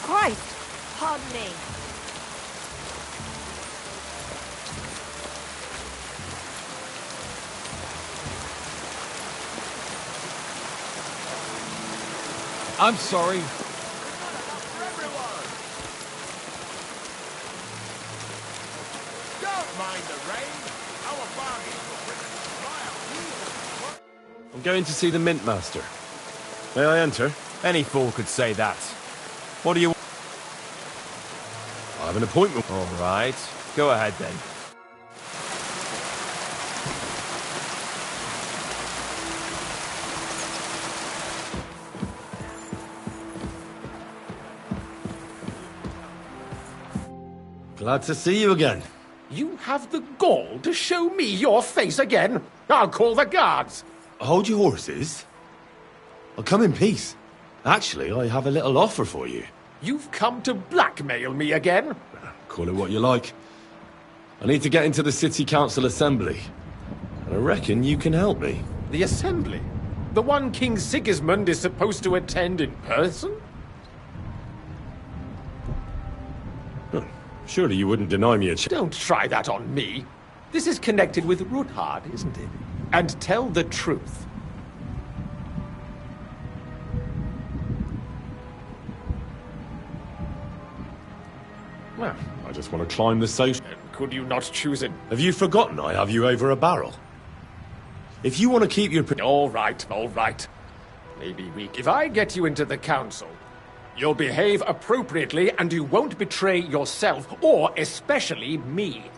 Christ! Pardon me. I'm sorry. Don't mind the rain. Our bargain will bring us a smile. I'm going to see the Mint Master. May I enter? Any fool could say that. What do you... I have an appointment. All right. Go ahead, then. Glad to see you again. You have the gall to show me your face again? I'll call the guards. Hold your horses. I'll come in peace. Actually, I have a little offer for you. You've come to blackmail me again? Call it what you like. I need to get into the City Council Assembly. And I reckon you can help me. The Assembly? The one King Sigismund is supposed to attend in person? Surely you wouldn't deny me a chance. Don't try that on me. This is connected with Ruthard, isn't it? And tell the truth. Well, I just want to climb the social... Could you not choose it? Have you forgotten I have you over a barrel? If you want to keep your... All right, all right. Maybe if I get you into the council, you'll behave appropriately and you won't betray yourself, or especially me.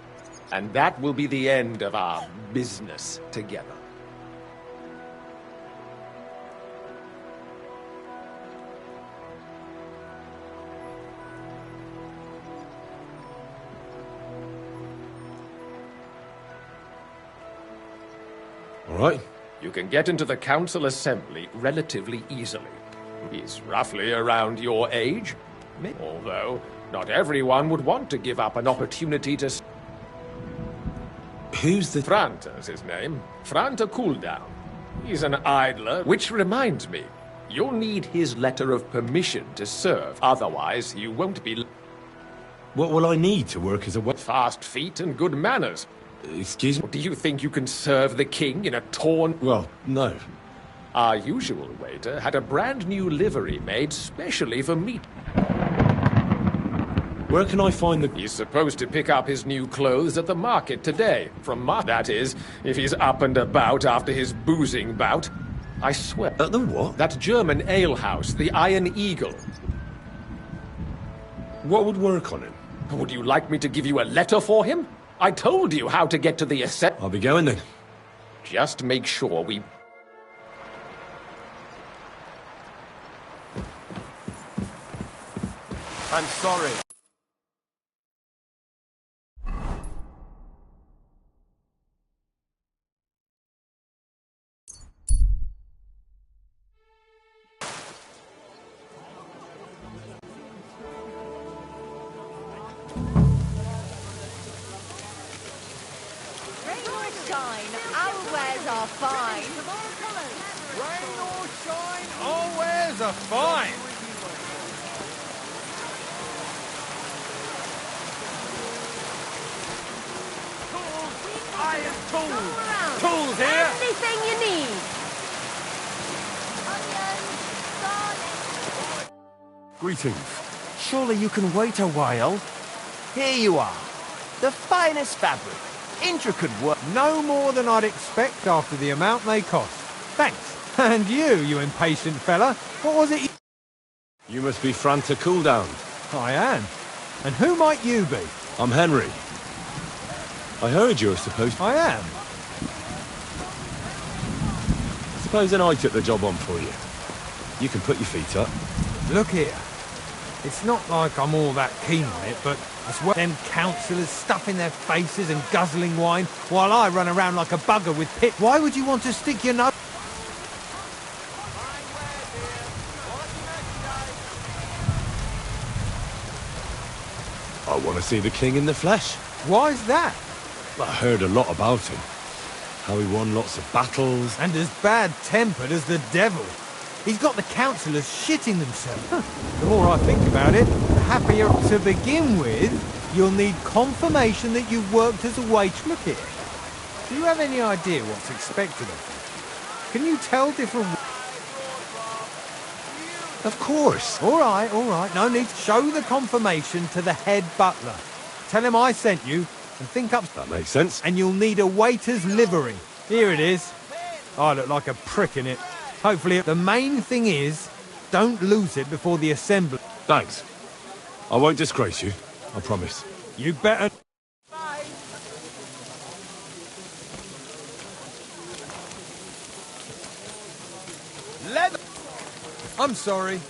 And that will be the end of our business together. All right. You can get into the council assembly relatively easily. He's roughly around your age. Although, not everyone would want to give up an opportunity to... Who's the... Franta's his name. Franta Cooldown. He's an idler, which reminds me, you'll need his letter of permission to serve. Otherwise, you won't be... What will I need to work as a... Fast feet and good manners. Excuse me? Do you think you can serve the king in a torn... Well, no. Our usual waiter had a brand new livery made specially for meat. Where can I find the... He's supposed to pick up his new clothes at the market today. That is, if he's up and about after his boozing bout. I swear. At the what? That German alehouse, the Iron Eagle. What would work on him? Would you like me to give you a letter for him? I told you how to get to the assembly. I'll be going then. Just make sure we... I'm sorry. Rain or shine, our wares are fine. Rain or shine, all wares are fine. Iron tools. Tools here. Anything you need. Greetings. Surely you can wait a while. Here you are. The finest fabric. Intricate work. No more than I'd expect after the amount they cost. Thanks. And you impatient fella. What was it? You must be Franta Cooldown. I am. And who might you be? I'm Henry. I heard you're supposed... I am. Supposing I took the job on for you. You can put your feet up. Look here. It's not like I'm all that keen on it, but it's what them councillors stuffing their faces and guzzling wine while I run around like a bugger with pit. Why would you want to stick your nose? I want to see the king in the flesh. Why's that? I heard a lot about him. How he won lots of battles. And as bad-tempered as the devil. He's got the councillors shitting themselves. The more I think about it, the happier. To begin with, you'll need confirmation that you've worked as a waitress. Look here. Do you have any idea what's expected of you? Can you tell different... Of course. All right. No need to show the confirmation to the head butler. Tell him I sent you and think up... That makes sense. And you'll need a waiter's livery. Here it is. I look like a prick in it. Hopefully, the main thing is, don't lose it before the assembly. Thanks. I won't disgrace you. I promise. You better... Leather! I'm sorry.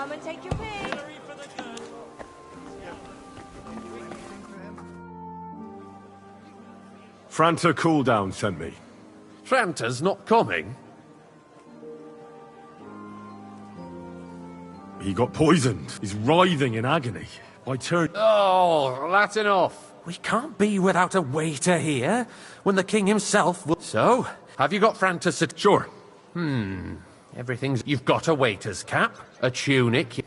Come and take your pick. Franta Cooldown sent me. Franta's not coming. He got poisoned. He's writhing in agony. I turned... Oh, that's enough. We can't be without a waiter here, when the king himself will... So, have you got Franta's... Sure. Everything's... You've got a waiter's cap, a tunic...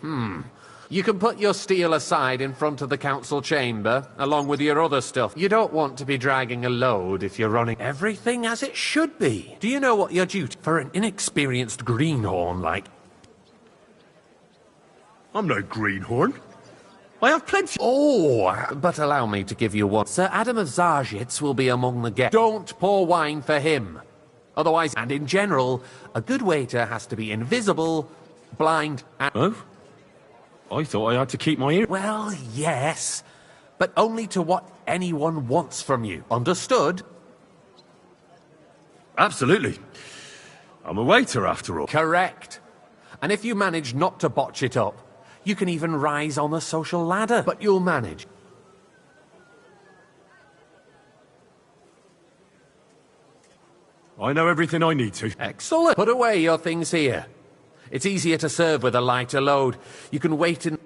You can put your steel aside in front of the council chamber, along with your other stuff. You don't want to be dragging a load if you're running everything as it should be. Do you know what your duty for an inexperienced greenhorn like? I'm no greenhorn. I have plenty... Oh, but allow me to give you one. Sir Adam of Zarjitz will be among the guests. Don't pour wine for him. Otherwise, and in general, a good waiter has to be invisible, blind, and... Oh? I thought I had to keep my ear... Well, yes, but only to what anyone wants from you. Understood? Absolutely. I'm a waiter, after all. Correct. And if you manage not to botch it up, you can even rise on the social ladder. But you'll manage. I know everything I need to. Excellent. Put away your things here. It's easier to serve with a lighter load. You can wait in...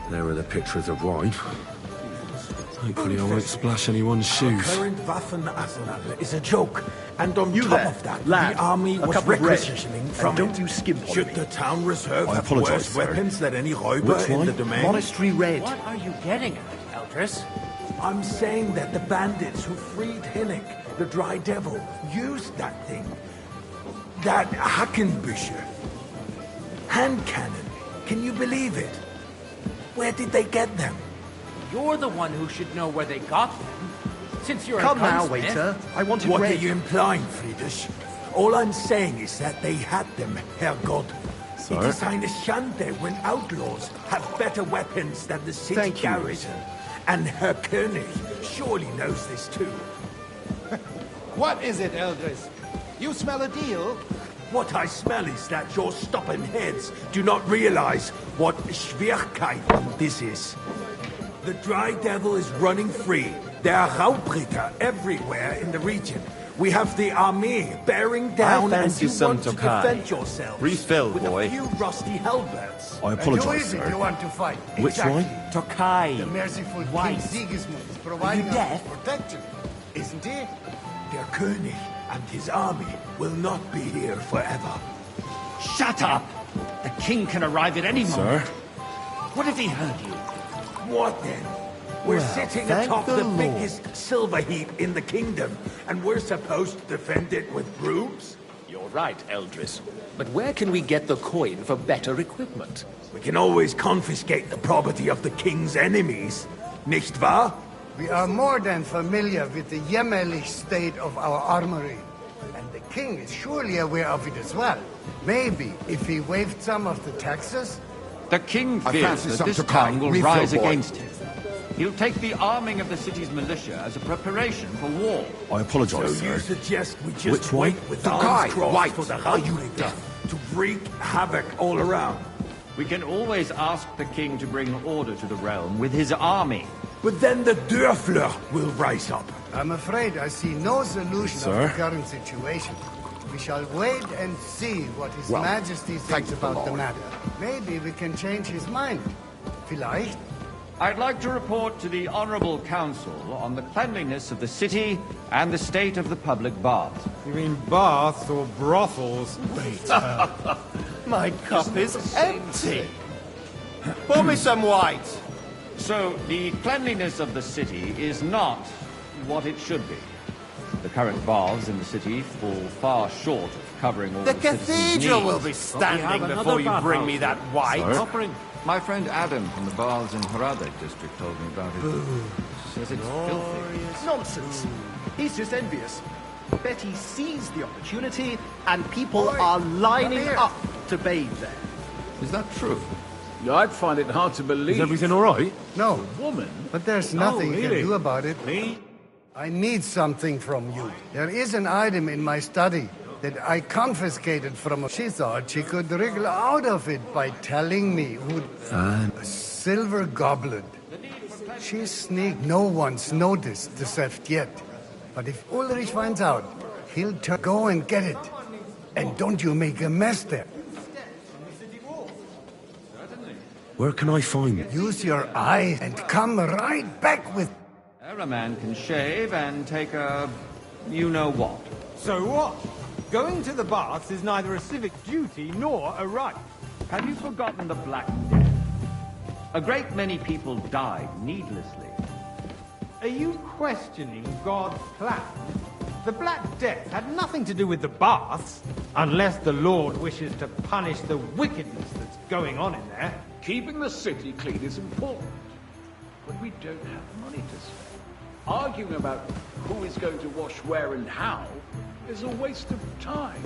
There are the pictures of wine. Hopefully I won't splash anyone's shoes. Current Waffenarsenal is a joke, and on You top there, of that, lad, the army a was cup of red. requisitioning from And don't it. you skimp on Should me. the town reserve I have apologise, worse sir. weapons than any Räuber Which in one? the domain? Monastery red. What are you getting at, Eldris? I'm saying that the bandits who freed Hinnick, the Dry Devil, used that thing. That Hackenbücher. Hand cannon. Can you believe it? Where did they get them? You're the one who should know where they got them. Since you're Come a now, gunsmith. waiter. I want it What red. are you implying, Friedrich? All I'm saying is that they had them, Herr God. Sir? It is eine Schande when outlaws have better weapons than the city Thank you, garrison. And Herr König surely knows this too. What is it, Eldris? You smell a deal? What I smell is that your stubborn heads do not realize what Schwierigkeiten this is. The Dry Devil is running free. There are Raubritter everywhere in the region. We have the army bearing down, and fancy you some want to Tokai. defend yourselves Refill, with boy. a few rusty halberds. I And who apologise, is it sir. you want to fight? Which Exactly. one? Tokai. The merciful White. King Sigismund is providing you us deaf? with protection, isn't he? Der König and his army will not be here forever. Shut up! The king can arrive at any moment. Sir? What if he heard you? What then? We're Well, sitting thank atop the the Lord. biggest silver heap in the kingdom, and we're supposed to defend it with brooms? You're right, Eldris. But where can we get the coin for better equipment? We can always confiscate the property of the king's enemies, nicht wahr? We are more than familiar with the jämmerlich state of our armory. And the king is surely aware of it as well. Maybe if he waived some of the taxes? The king fears fancy that some this Tokai. town will Refill, rise boy. against him. He'll take the arming of the city's militia as a preparation for war. I apologise, So you sir. suggest we just Which one? wait with Tokai, arms crossed white. for the Are you Raubritter to wreak havoc all around? We can always ask the king to bring order to the realm with his army. But then the Dörfler will rise up. I'm afraid I see no solution Sir? of the current situation. We shall wait and see what His Well, Majesty thank thinks the about the Lord. matter. Maybe we can change his mind. Vielleicht? I'd like to report to the Honourable Council on the cleanliness of the city and the state of the public baths. You mean baths or brothels? My cup is empty. Pour me some white. So, the cleanliness of the city is not what it should be. The current baths in the city fall far short of covering all The the citizens' cathedral will needs. be standing before you bring me that white. Sorry? My friend Adam from the baths in Harade district told me about it. Says it's filthy. Nonsense. He's just envious. Bet he sees the opportunity and people are lining up to bathe there. Is that true? I'd find it hard to believe. Is everything all right? No, Woman? but there's nothing you can really? do about it. Me? I need something from you. There is an item in my study that I confiscated from her. She thought she could wriggle out of it by telling me who... A silver goblet. She sneaked. No one's noticed the theft yet. But if Ulrich finds out, he'll go and get it. And don't you make a mess there. Where can I find it? Use your eyes and come right back with... A man can shave and take a... you-know-what. So what? Going to the baths is neither a civic duty nor a right. Have you forgotten the Black Death? A great many people died needlessly. Are you questioning God's plan? The Black Death had nothing to do with the baths, unless the Lord wishes to punish the wickedness that's going on in there. Keeping the city clean is important. But we don't have money to spend. Arguing about who is going to wash where and how is a waste of time.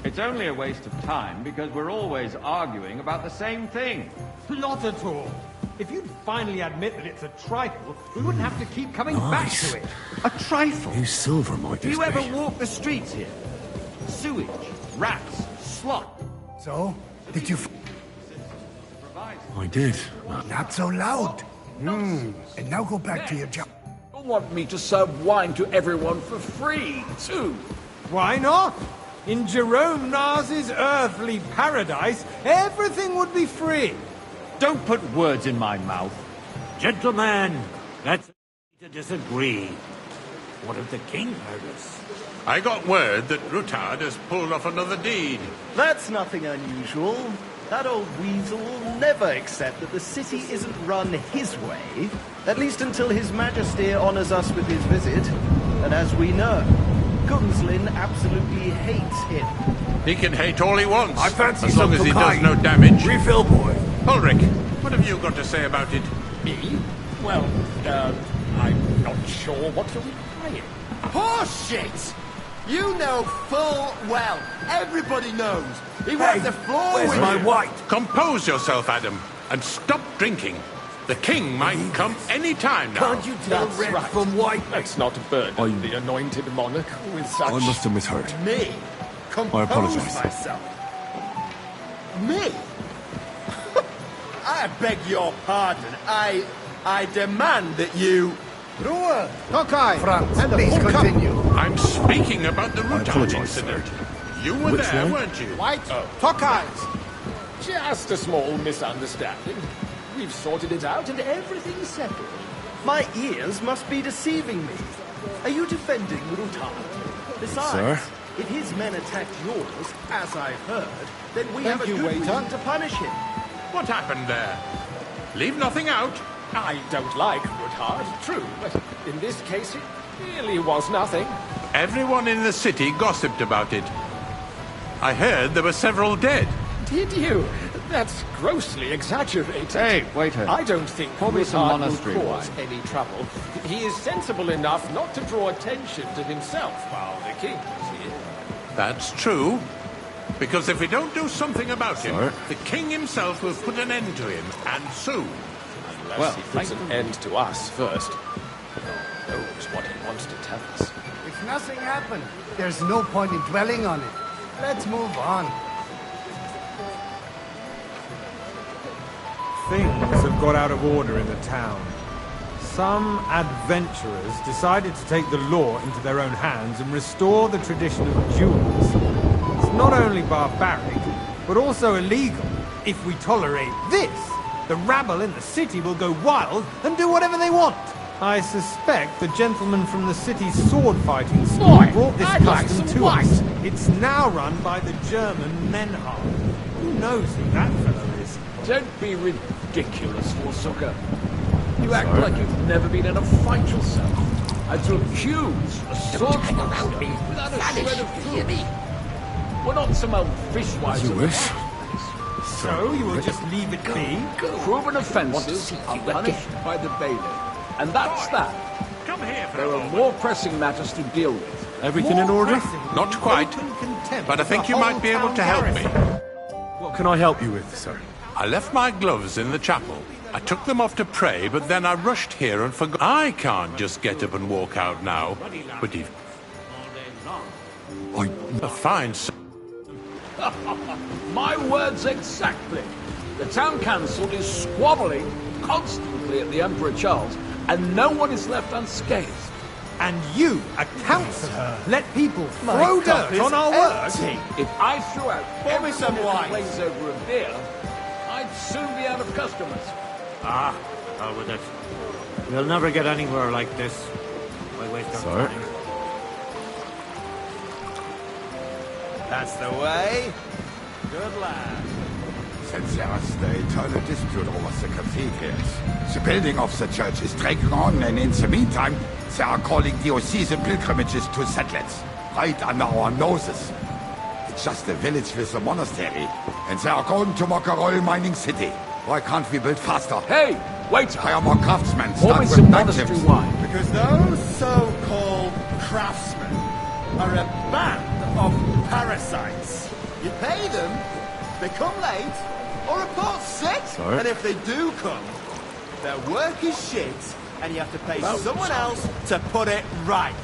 It's only a waste of time because we're always arguing about the same thing. Not at all. If you'd finally admit that it's a trifle, we wouldn't have to keep coming back to it. A trifle? New silver might Do this you ever be? walk the streets here? Sewage, rats, slop. So, did you... I did. Not so loud. And now go back to your job. You want me to serve wine to everyone for free, too? Why not? In Jerome Nas's earthly paradise, everything would be free. Don't put words in my mouth. Gentlemen, let's to disagree. What if the king heard us? I got word that Rutard has pulled off another deed. That's nothing unusual. That old weasel will never accept that the city isn't run his way, at least until His Majesty honors us with his visit. And as we know, Gunslin absolutely hates him. He can hate all he wants, I fancy as long some as he Tokai. does no damage. Refill, boy. Ulrich, what have you got to say about it? Me? Well, I'm not sure what you're implying. Horseshit! You know full well. Everybody knows. He wiped the floor Where's with my you. white? Compose yourself, Adam, and stop drinking. The king might come any time now. Can't you tell That's red right. from white? Let's not burden the anointed monarch with such... I must have misheard. Me? Compose apologize. myself. Me? I beg your pardon. I demand that you... Ruhe! Tokai! Franz, please continue. I'm speaking about the Rutard apologize, incident. You were Which there, one? weren't you? White Tokai's! Just a small misunderstanding. We've sorted it out and everything's settled. My ears must be deceiving me. Are you defending Rutard? Besides, Sir? if his men attacked yours, as I've heard, then we have a you, good waiter. reason to punish him. What happened there? Leave nothing out. I don't like Rutard, true, but in this case it really was nothing. Everyone in the city gossiped about it. I heard there were several dead. Did you? That's grossly exaggerated. Hey, waiter. I don't think Pour me some Rutard monastery will cause wine. any trouble. He is sensible enough not to draw attention to himself while the king is here. That's true. Because if we don't do something about him, Sir? the king himself will put an end to him, and soon. Unless Well, he puts an end to us first. God knows what he wants to tell us. If nothing happened, there's no point in dwelling on it. Let's move on. Things have got out of order in the town. Some adventurers decided to take the law into their own hands and restore the tradition of duels. It's not only barbaric, but also illegal. If we tolerate this, the rabble in the city will go wild and do whatever they want. I suspect the gentleman from the city's sword-fighting school Boy, brought this I'd like custom some to white. us. It's now run by the German Menhard. Who knows who that fellow is? Don't be ridiculous, Forsucker. You act like you've never been in a fight yourself. And to accuse a swordmaster without a shred of proof. We're not some old fishwives. You wish. So you will just leave it be? Proven offences are punished by the bailiff. And that's that. There are more pressing matters to deal with. Everything in order? Not quite, but I think you might be able to help me. What can I help you with, sir? I left my gloves in the chapel. I took them off to pray, but then I rushed here and forgot. I can't just get up and walk out now. But if... A fine... My words exactly. The town council is squabbling constantly at the Emperor Charles, and no one is left unscathed. And you, a councillor, let people throw dirt on our work? If I threw out every some one wine. plays over a beer, I'd soon be out of customers. Ah, out with it. We'll never get anywhere like this. Why waste our time? That's the way. Good lad. Since there is the eternal dispute over the cathedrals, the building of the church is dragging on, and in the meantime, they are calling diocesan pilgrimages to settlers, right under our noses. It's just a village with a monastery, and they are going to make a royal mining city. Why can't we build faster? Hey, wait! Hire more craftsmen, Pour me start some with night monastery shifts. wine. Because those so-called craftsmen are a band of parasites. You pay them, they come late, or report sick. Sorry. And if they do come, their work is shit, and you have to pay someone else to put it right.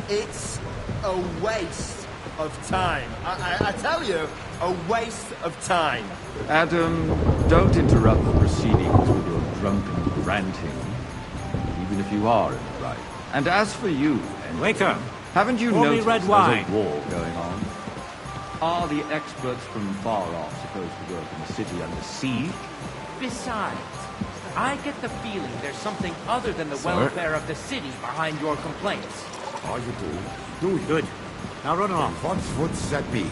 It's a waste of time. I tell you, a waste of time. Adam, don't interrupt the proceedings with your drunken ranting, even if you are in the right. And as for you, Waiter, haven't you pour me noticed red there's wine. a war going on? Are the experts from far off supposed to work in a city under siege? Besides, I get the feeling there's something other than the welfare of the city behind your complaints. Oh, you do? Good. Now run along. What would that be?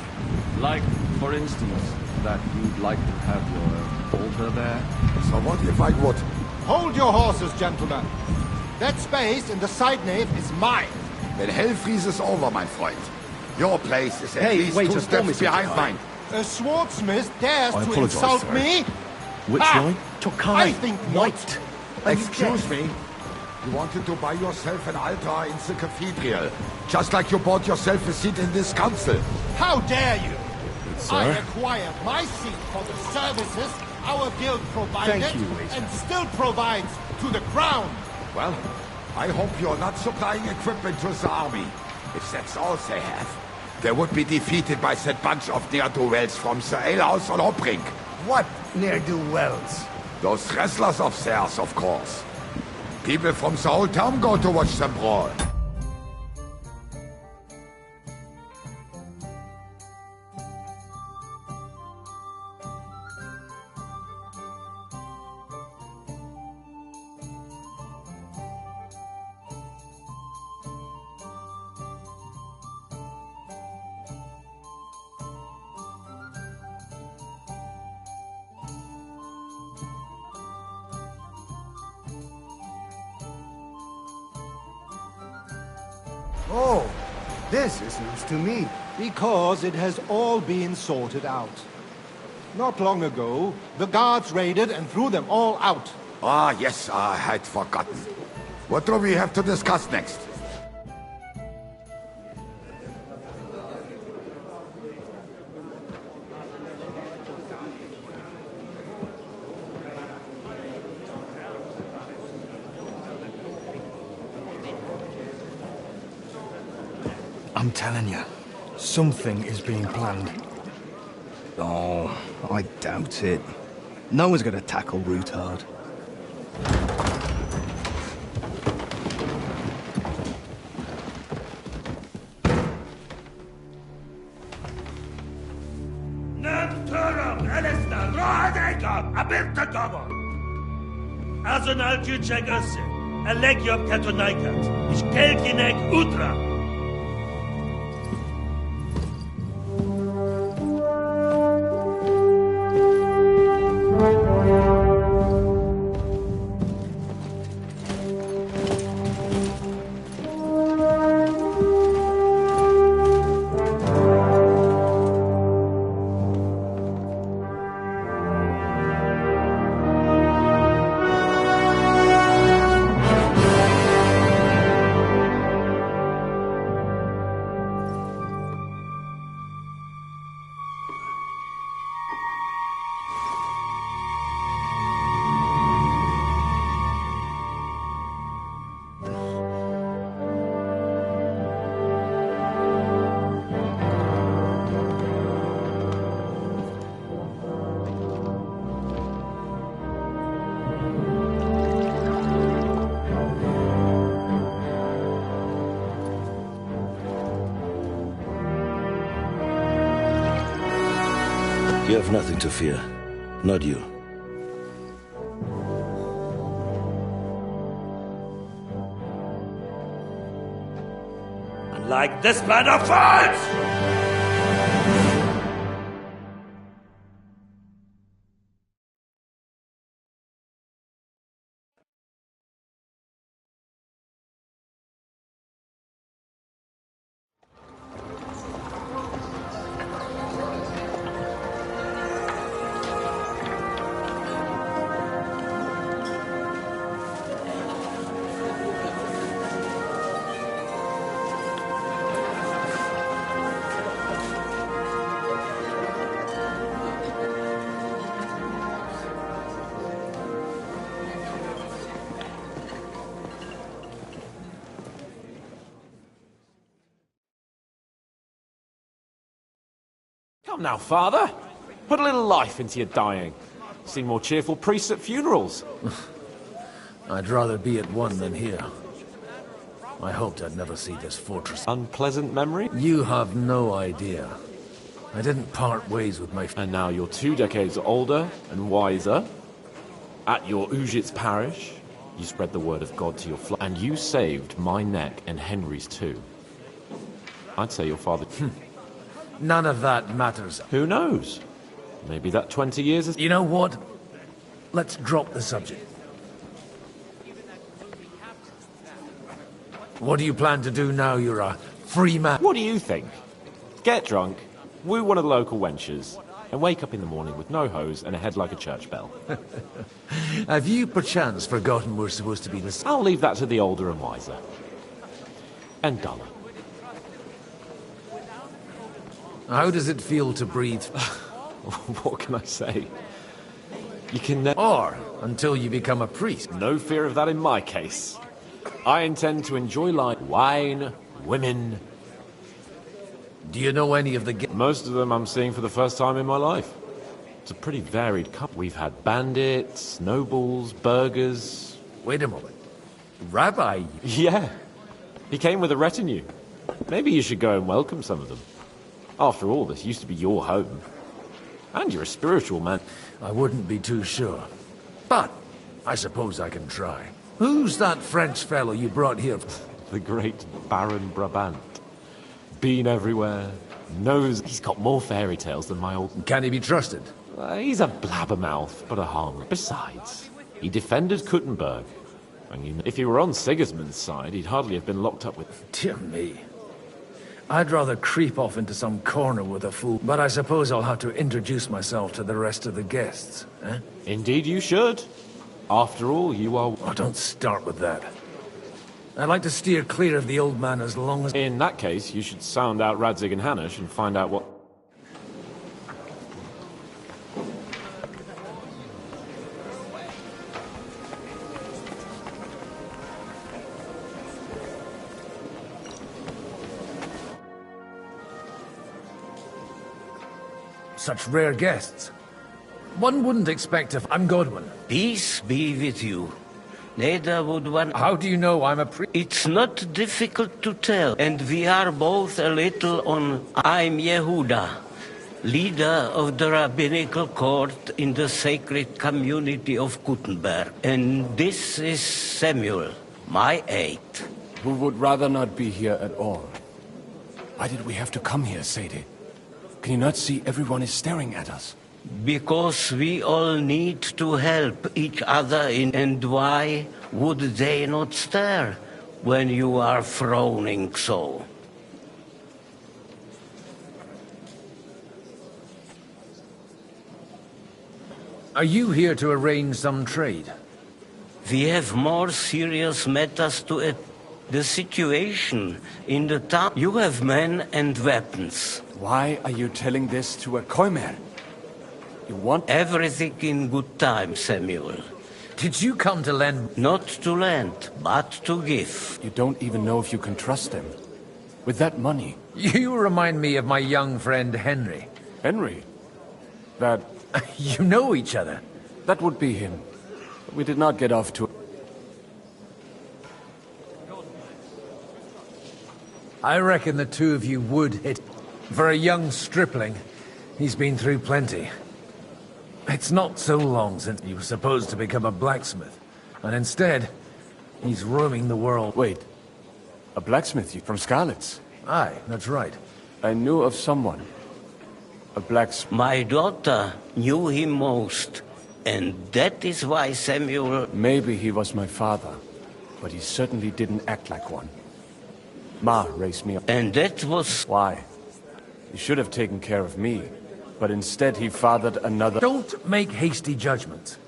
Like, for instance, that you'd like to have your altar there? So what if I would? Hold your horses, gentlemen. That space in the side nave is mine. When hell freezes over, my friend, your place is at least 2 steps behind mine. A swordsmith dares I to apologize, insult sir. me? Which Ah, line? I think not. Excuse me? You wanted to buy yourself an altar in the cathedral, just like you bought yourself a seat in this council. How dare you? Sir? I acquired my seat for the services our guild provided Thank you, Waiter. and still provides to the crown. Well, I hope you're not supplying equipment to the army. If that's all they have, they would be defeated by that bunch of ne'er-do-wells from the alehouse on Hopbrink. What ne'er-do-wells? Those wrestlers of theirs, of course. People from the whole town go to watch them brawl. Oh, this is news to me. Because it has all been sorted out. Not long ago, the guards raided and threw them all out. Ah, yes, I had forgotten. What do we have to discuss next? I'm telling you, something is being planned. Oh, I doubt it. No one's gonna tackle Rootard. Azonal Jucheg Ose, Alegiop Katonaikat, Ich Kelkinek Utra. have nothing to fear. Not you. Like this plan of fights! Come now, Father. Put a little life into your dying. Seen more cheerful priests at funerals. I'd rather be at one than here. I hoped I'd never see this fortress. Unpleasant memory? You have no idea. I didn't part ways with my... And now you're 2 decades older and wiser. At your Ujit's parish, you spread the word of God to your flock. And you saved my neck and Henry's too. I'd say your father... None of that matters. Who knows? Maybe that 20 years is... You know what? Let's drop the subject. What do you plan to do now you're a free man? What do you think? Get drunk, woo one of the local wenches, and wake up in the morning with no hose and a head like a church bell. Have you perchance forgotten we're supposed to be the... I'll leave that to the older and wiser. And duller. How does it feel to breathe? What can I say? You can never... Or until you become a priest. No fear of that in my case. I intend to enjoy life. Wine, women... Do you know any of the... Most of them I'm seeing for the first time in my life. It's a pretty varied cup. We've had bandits, nobles, burghers... Wait a moment. Rabbi? Yeah. He came with a retinue. Maybe you should go and welcome some of them. After all, this used to be your home. And you're a spiritual man. I wouldn't be too sure. But I suppose I can try. Who's that French fellow you brought here? The great Baron Brabant. Been everywhere. Knows he's got more fairy tales than my old... Can he be trusted? He's a blabbermouth, but a harmless. Besides, he defended Kuttenberg. And you know, if he were on Sigismund's side, he'd hardly have been locked up with... Dear me. I'd rather creep off into some corner with a fool, but I suppose I'll have to introduce myself to the rest of the guests, eh? Indeed you should. After all, you are... Oh, don't start with that. I'd like to steer clear of the old man as long as... In that case, you should sound out Radzig and Hanush and find out what... Such rare guests. One wouldn't expect if I'm Godwin. Peace be with you. Neither would one... How do you know I'm a priest? It's not difficult to tell, and we are both a little on... I'm Yehuda, leader of the rabbinical court in the sacred community of Kuttenberg. And this is Samuel, my aide. Who would rather not be here at all. Why did we have to come here, Sadie? Can you not see everyone is staring at us? Because we all need to help each other in... And why would they not stare when you are frowning so? Are you here to arrange some trade? We have more serious matters to... The situation in the town. You have men and weapons. Why are you telling this to a Koimer? You want... Everything in good time, Samuel. Did you come to lend? Not to lend, but to give. You don't even know if you can trust them. With that money... You remind me of my young friend Henry. Henry? That... You know each other. That would be him. We did not get off to... I reckon the two of you would hit. For a young stripling, he's been through plenty. It's not so long since he was supposed to become a blacksmith. And instead, he's roaming the world. Wait. A blacksmith from Scarlet's? Aye, that's right. I knew of someone. A blacksmith. My daughter knew him most. And that is why Samuel... Maybe he was my father. But he certainly didn't act like one. Ma raised me up. And that was... Why? He should have taken care of me. But instead he fathered another... Don't make hasty judgments.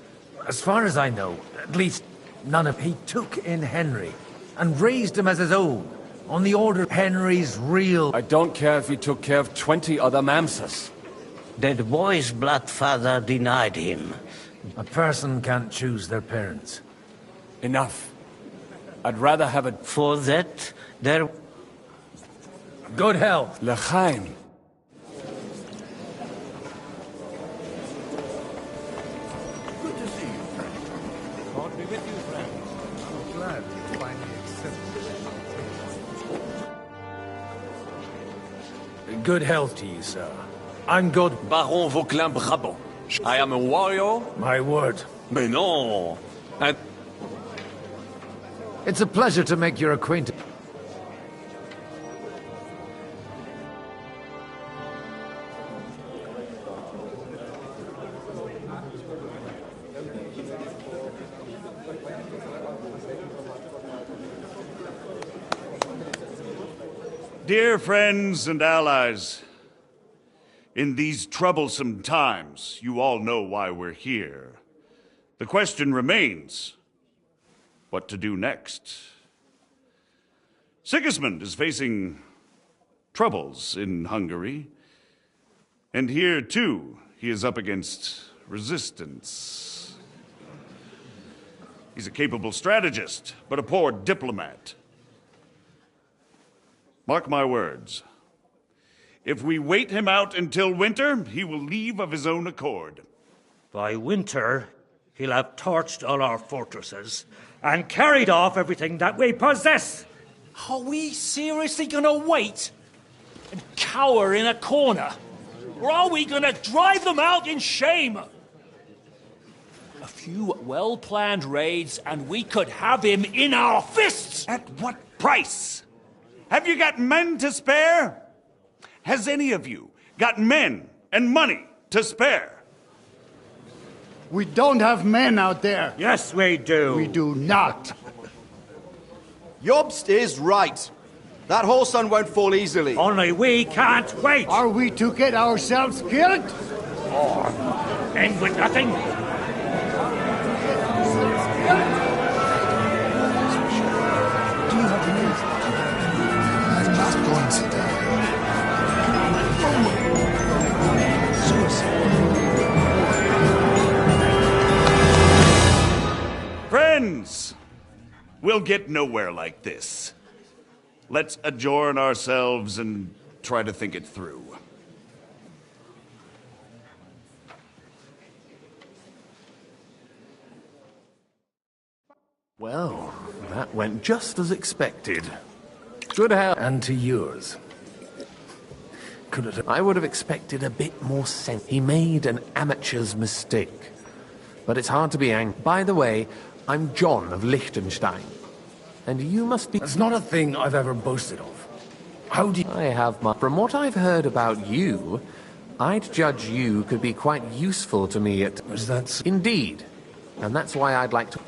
As far as I know, at least none of... He took in Henry and raised him as his own, on the order of Henry's real... I don't care if he took care of 20 other Mamsas. That boy's blood father denied him. A person can't choose their parents. Enough. I'd rather have a... For that, there... Good health. L'chaim. Good to see you, friend. God be with you, friend. I'm glad you finally accepted. Good health to you, sir. I'm good. Baron Vauquelin Brabant. I am a warrior. My word. Mais non. And it's a pleasure to make your acquaintance. Dear friends and allies, in these troublesome times, you all know why we're here. The question remains, what to do next? Sigismund is facing troubles in Hungary, and here, too, he is up against resistance. He's a capable strategist, but a poor diplomat. Mark my words. If we wait him out until winter, he will leave of his own accord. By winter, he'll have torched all our fortresses and carried off everything that we possess. Are we seriously gonna wait and cower in a corner? Or are we gonna drive them out in shame? A few well-planned raids and we could have him in our fists! At what price? Have you got men to spare? Has any of you got men and money to spare? We don't have men out there. Yes, we do. We do not. Jobst is right. That whole sun won't fall easily. Only we can't wait. Are we to get ourselves killed? Or end with nothing? Friends, we'll get nowhere like this. Let's adjourn ourselves and try to think it through. Well, that went just as expected. Good health. And to yours. I would have expected a bit more sense. He made an amateur's mistake. But it's hard to be angry. By the way, I'm John of Liechtenstein. And you must be... That's not a thing I've ever boasted of. How do you... I have my... From what I've heard about you, I'd judge you could be quite useful to me at... Was that... Indeed. And that's why I'd like to...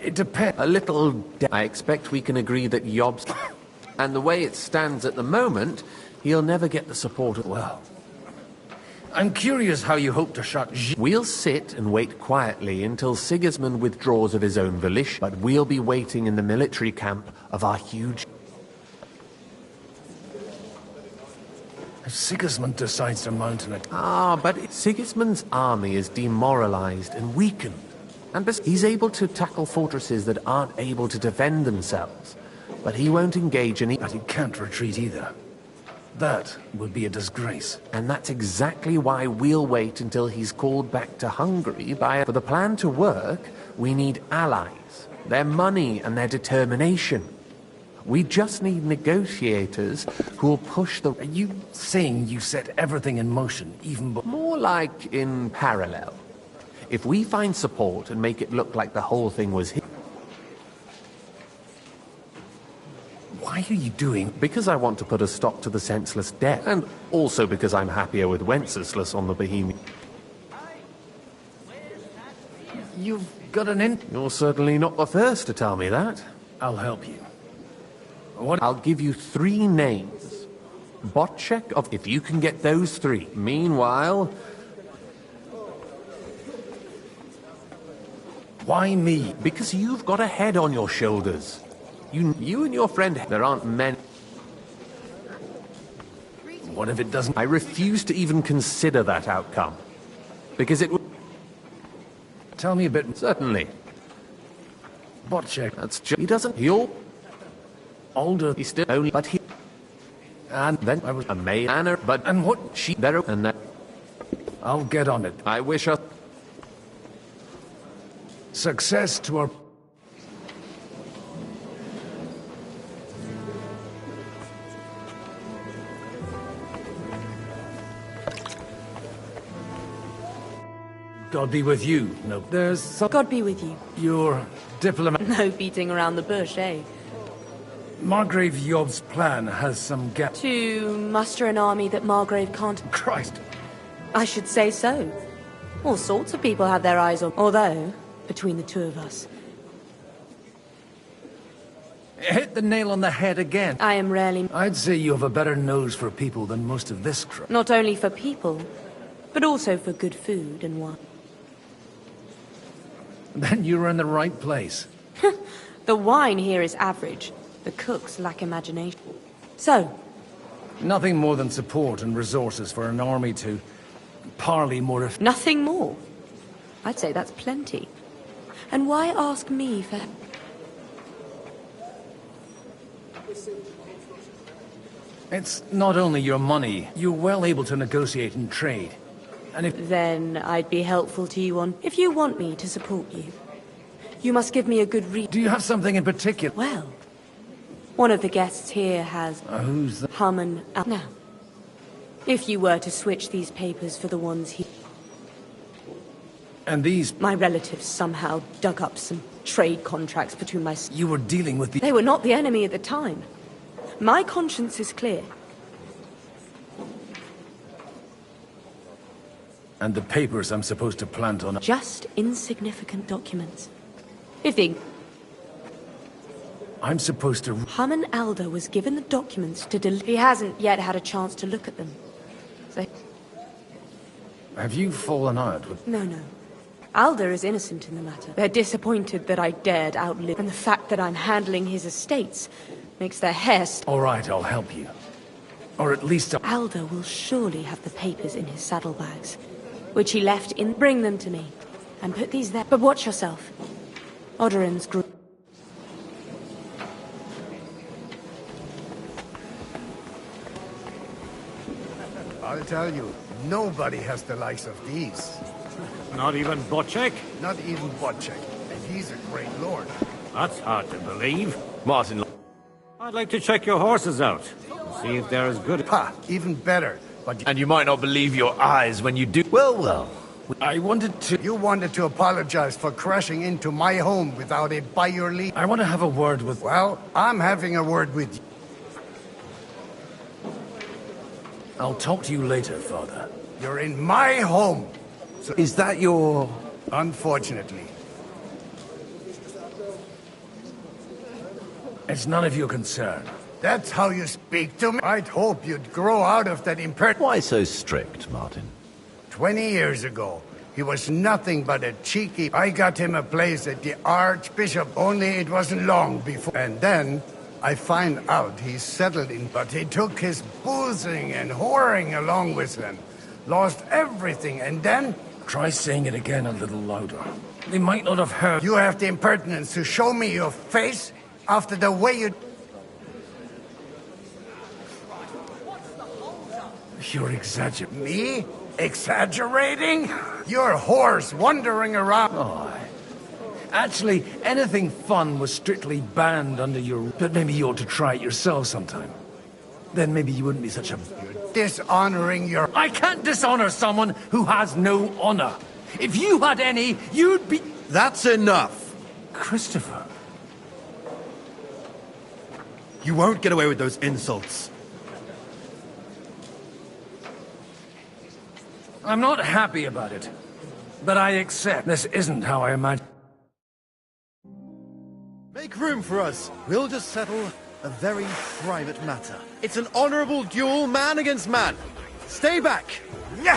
It depends. A little... I expect we can agree that Jobst... And the way it stands at the moment, he'll never get the support of... Well... I'm curious how you hope to shut... We'll sit and wait quietly until Sigismund withdraws of his own volition, but we'll be waiting in the military camp of our huge... If Sigismund decides to mount an... but Sigismund's army is demoralized and weakened. And he's able to tackle fortresses that aren't able to defend themselves. But he won't engage in... But he can't retreat either. That would be a disgrace. And that's exactly why we'll wait until he's called back to Hungary by... For the plan to work, we need allies, their money and their determination. We just need negotiators who'll push the... Are you saying you set everything in motion, even more like in parallel. If we find support and make it look like the whole thing was his... Why are you doing? Because I want to put a stop to the senseless death, and also because I'm happier with Wenceslas on the Bohemian. You've got an in... You're certainly not the first to tell me that. I'll help you. What? I'll give you 3 names. Botchek of... If you can get those 3. Meanwhile... Why me? Because you've got a head on your shoulders. You and your friend... There aren't many... What if it doesn't... I refuse to even consider that outcome. Because it would... Tell me a bit... Certainly. Botchek. That's just... He doesn't... He'll... Older. He's still only... But he... And then I was a mayor, but... And what? She... There... And that... I'll get on it. I wish us... Success to our... God be with you. No, there's some... God be with you. Your diplomat... No beating around the bush, eh? Margrave Yob's plan has some gap... To muster an army that Margrave can't... Christ. I should say so. All sorts of people have their eyes on... Although, between the two of us... Hit the nail on the head again. I am rarely... I'd say you have a better nose for people than most of this crowd. Not only for people, but also for good food and wine. Then you were in the right place. The wine here is average. The cooks lack imagination. So? Nothing more than support and resources for an army to parley more if... Nothing more? I'd say that's plenty. And why ask me for... It's not only your money. You're well able to negotiate and trade. And if... Then I'd be helpful to you on... If you want me to support you, you must give me a good reason. Do you have something in particular? Well, one of the guests here has... who's that? Harmon... Now, if you were to switch these papers for the ones he... And these... My relatives somehow dug up some trade contracts between my... You were dealing with the... They were not the enemy at the time. My conscience is clear. And the papers I'm supposed to plant on... Just insignificant documents. If the... I'm supposed to... Harmon Alder was given the documents to deliver. He hasn't yet had a chance to look at them. So... Have you fallen out with... No. Alder is innocent in the matter. They're disappointed that I dared outlive... And the fact that I'm handling his estates makes their hair... All right, I'll help you. Or at least... Alder will surely have the papers in his saddlebags, which he left in... Bring them to me, and put these there. But watch yourself. Odoran's group... I'll tell you, nobody has the likes of these. Not even Botchek? Not even Botchek. And he's a great lord. That's hard to believe. Martin... I'd like to check your horses out. See if they're as good... Ha! Even better. But... And you might not believe your eyes when you do... Well. I wanted to... You wanted to apologize for crashing into my home without it by your leave. I want to have a word with... Well, I'm having a word with you. I'll talk to you later, Father. You're in my home. So is that your... Unfortunately. It's none of your concern. That's how you speak to me? I'd hope you'd grow out of that impertinence. Why so strict, Martin? 20 years ago, he was nothing but a cheeky... I got him a place at the Archbishop, only it wasn't long before. And then, I find out he's settled in... But he took his boozing and whoring along with him. Lost everything, and then... Try saying it again a little louder. They might not have heard... You have the impertinence to show me your face after the way you... You're exaggerating. Me? Exaggerating? You're whores wandering around. Oh, Actually, anything fun was strictly banned under your... But maybe you ought to try it yourself sometime. Then maybe you wouldn't be such a... Dishonoring your... I can't dishonor someone who has no honor. If you had any, you'd be... That's enough. Christopher. You won't get away with those insults. I'm not happy about it. But I accept this isn't how I imagined. Make room for us. We'll just settle a very private matter. It's an honorable duel, man against man. Stay back. You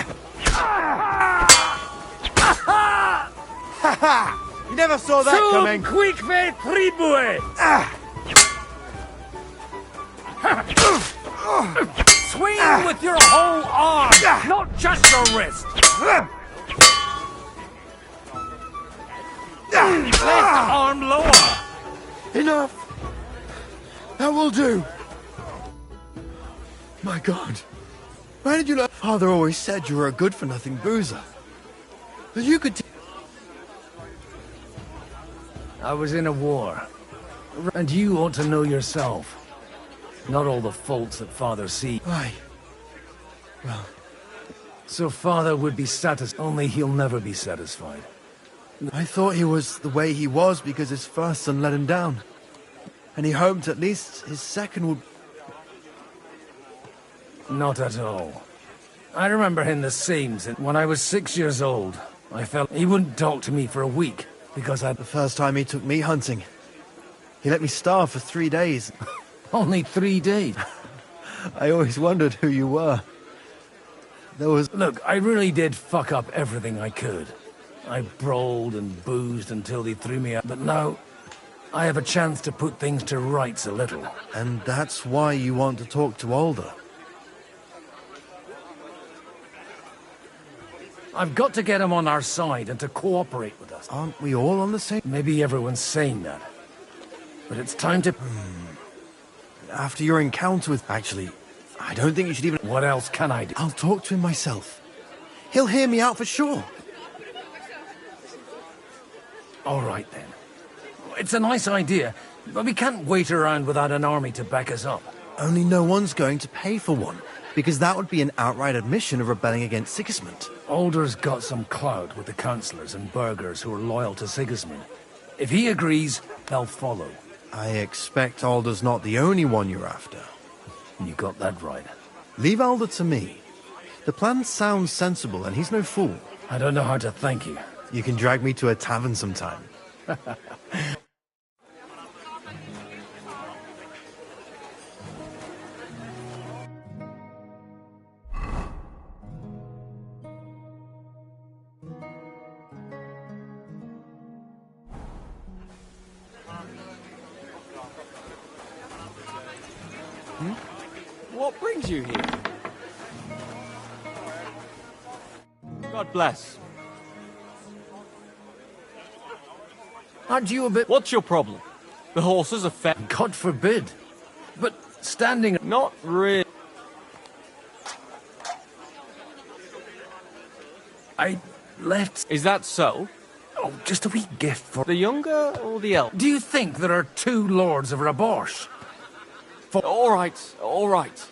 never saw that coming. Quick tribue. Swing with your whole arm, not just your wrist. Left arm lower. Enough. That will do. My God. Why did you let... Father always said you were a good-for-nothing boozer. That you could... I was in a war. And you ought to know yourself. Not all the faults that Father sees. Why? Well... So Father would be satisfied, only he'll never be satisfied. I thought he was the way he was because his first son let him down. And he hoped at least his second would... Not at all. I remember him the same. When I was 6 years old, I felt he wouldn't talk to me for a week because I... The first time he took me hunting, he let me starve for 3 days. Only 3 days? I always wondered who you were. There was... Look, I really did fuck up everything I could. I brawled and boozed until they threw me out, but now I have a chance to put things to rights a little. And that's why you want to talk to Alder? I've got to get him on our side and to cooperate with us. Aren't we all on the same... Maybe everyone's saying that. But it's time to... After your encounter with... Actually, I don't think you should even... What else can I do? I'll talk to him myself. He'll hear me out for sure. All right, then. It's a nice idea, but we can't wait around without an army to back us up. Only no one's going to pay for one, because that would be an outright admission of rebelling against Sigismund. Alder's got some clout with the councillors and burghers who are loyal to Sigismund. If he agrees, they'll follow. I expect Alder's not the only one you're after. You got that right. Leave Alder to me. The plan sounds sensible, and he's no fool. I don't know how to thank you. You can drag me to a tavern sometime. What brings you here? God bless. Aren't you a bit... What's your problem? The horses are fed. God forbid. But standing... Not really. I left... Is that so? Oh, just a wee gift for... The younger or the elder? Do you think there are 2 lords of Rabosh? All right, all right.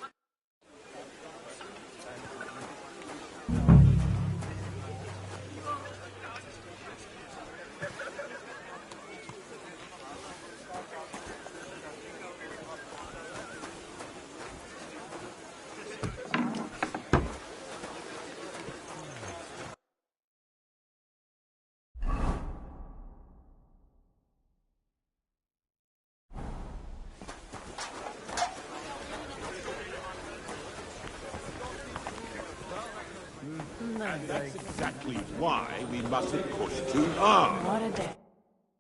That's exactly why we mustn't push too hard. What a day.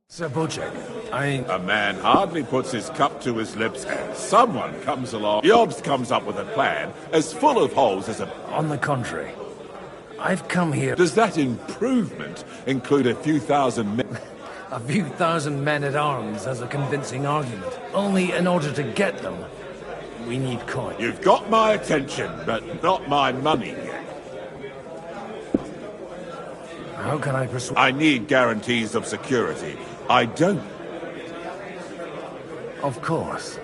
Sir Bocek, A man hardly puts his cup to his lips and someone comes along. Jobs comes up with a plan as full of holes as a... On the contrary. I've come here... Does that improvement include a few thousand men? A few thousand men-at-arms as a convincing argument. Only in order to get them, we need coin. You've got my attention, but not my money yet. How can I persuade... I need guarantees of security. I don't. Of course.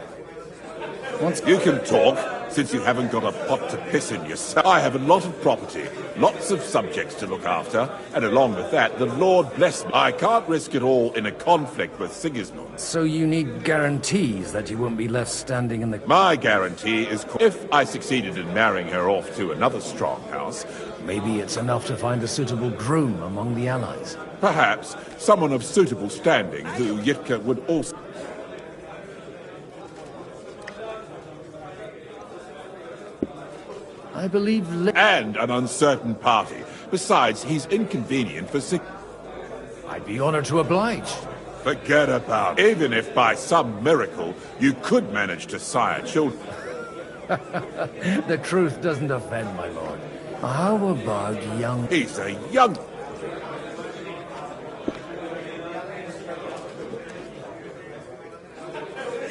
You can talk, since you haven't got a pot to piss in yourself. I have a lot of property, lots of subjects to look after, and along with that, the Lord bless me. I can't risk it all in a conflict with Sigismund. So you need guarantees that you won't be left standing in the... My guarantee is if I succeeded in marrying her off to another strong house... Maybe it's enough to find a suitable groom among the allies. Perhaps someone of suitable standing who Yitka would also... I believe... And an uncertain party. Besides, he's inconvenient for sick... I'd be honored to oblige. Forget about it. Even if by some miracle you could manage to sire children. The truth doesn't offend, my lord. How about young... He's a young...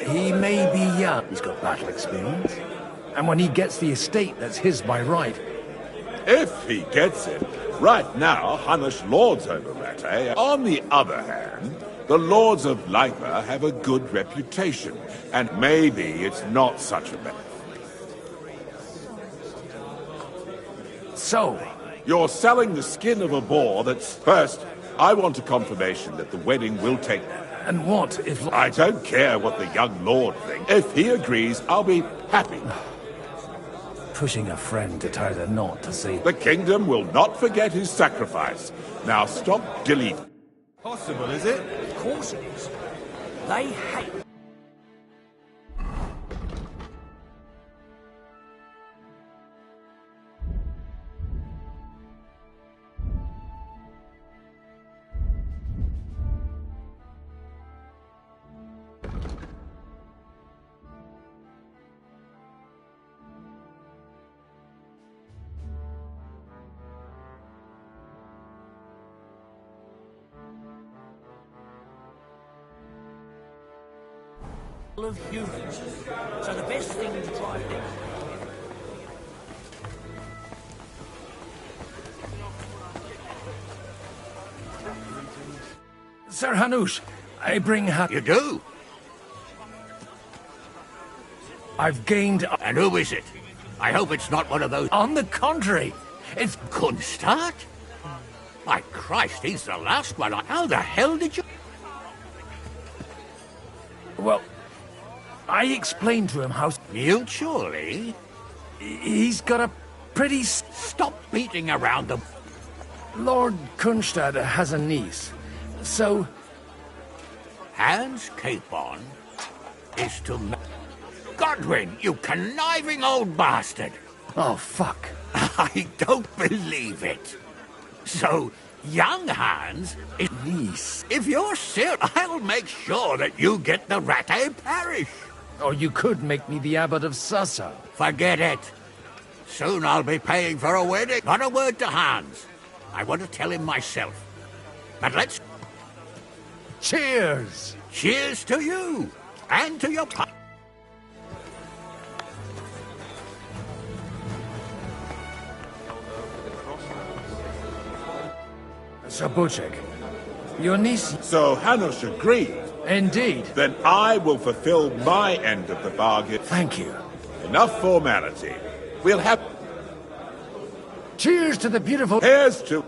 He may be young. He's got battle experience. And when he gets the estate, that's his by right. If he gets it. Right now, Hunnish lords over Rattay. On the other hand, the lords of Lipa have a good reputation. And maybe it's not such a bad... So... You're selling the skin of a boar that's... First, I want a confirmation that the wedding will take... And what if... I don't care what the young lord thinks. If he agrees, I'll be happy. Pushing a friend to tie the knot to see... The kingdom will not forget his sacrifice. Now stop deleting. Possible, is it? Of course it is. They hate... of humans. So the best thing to try to do... Sir Hanush, I bring You do? I've gained... And who is it? I hope it's not one of those... On the contrary, it's... Kunstart? My Christ, he's the last one. How the hell did you... Well, I explained to him how... Mutually? He's got a pretty... Stop beating around the... Lord Kunstad has a niece, so... Hans Capon is to... Godwin, you conniving old bastard! Oh, fuck. I don't believe it. So, young Hans is... Niece. If you're serious, I'll make sure that you get the Rattay parish. Or you could make me the abbot of Sassa. Forget it. Soon I'll be paying for a wedding. Not a word to Hans. I want to tell him myself. But let's... Cheers! Cheers to you! And to your... Sir Butchek, your niece... So Hanush agreed. Indeed. Then I will fulfill my end of the bargain. Thank you. Enough formality. We'll have... Cheers to the beautiful... Here's to...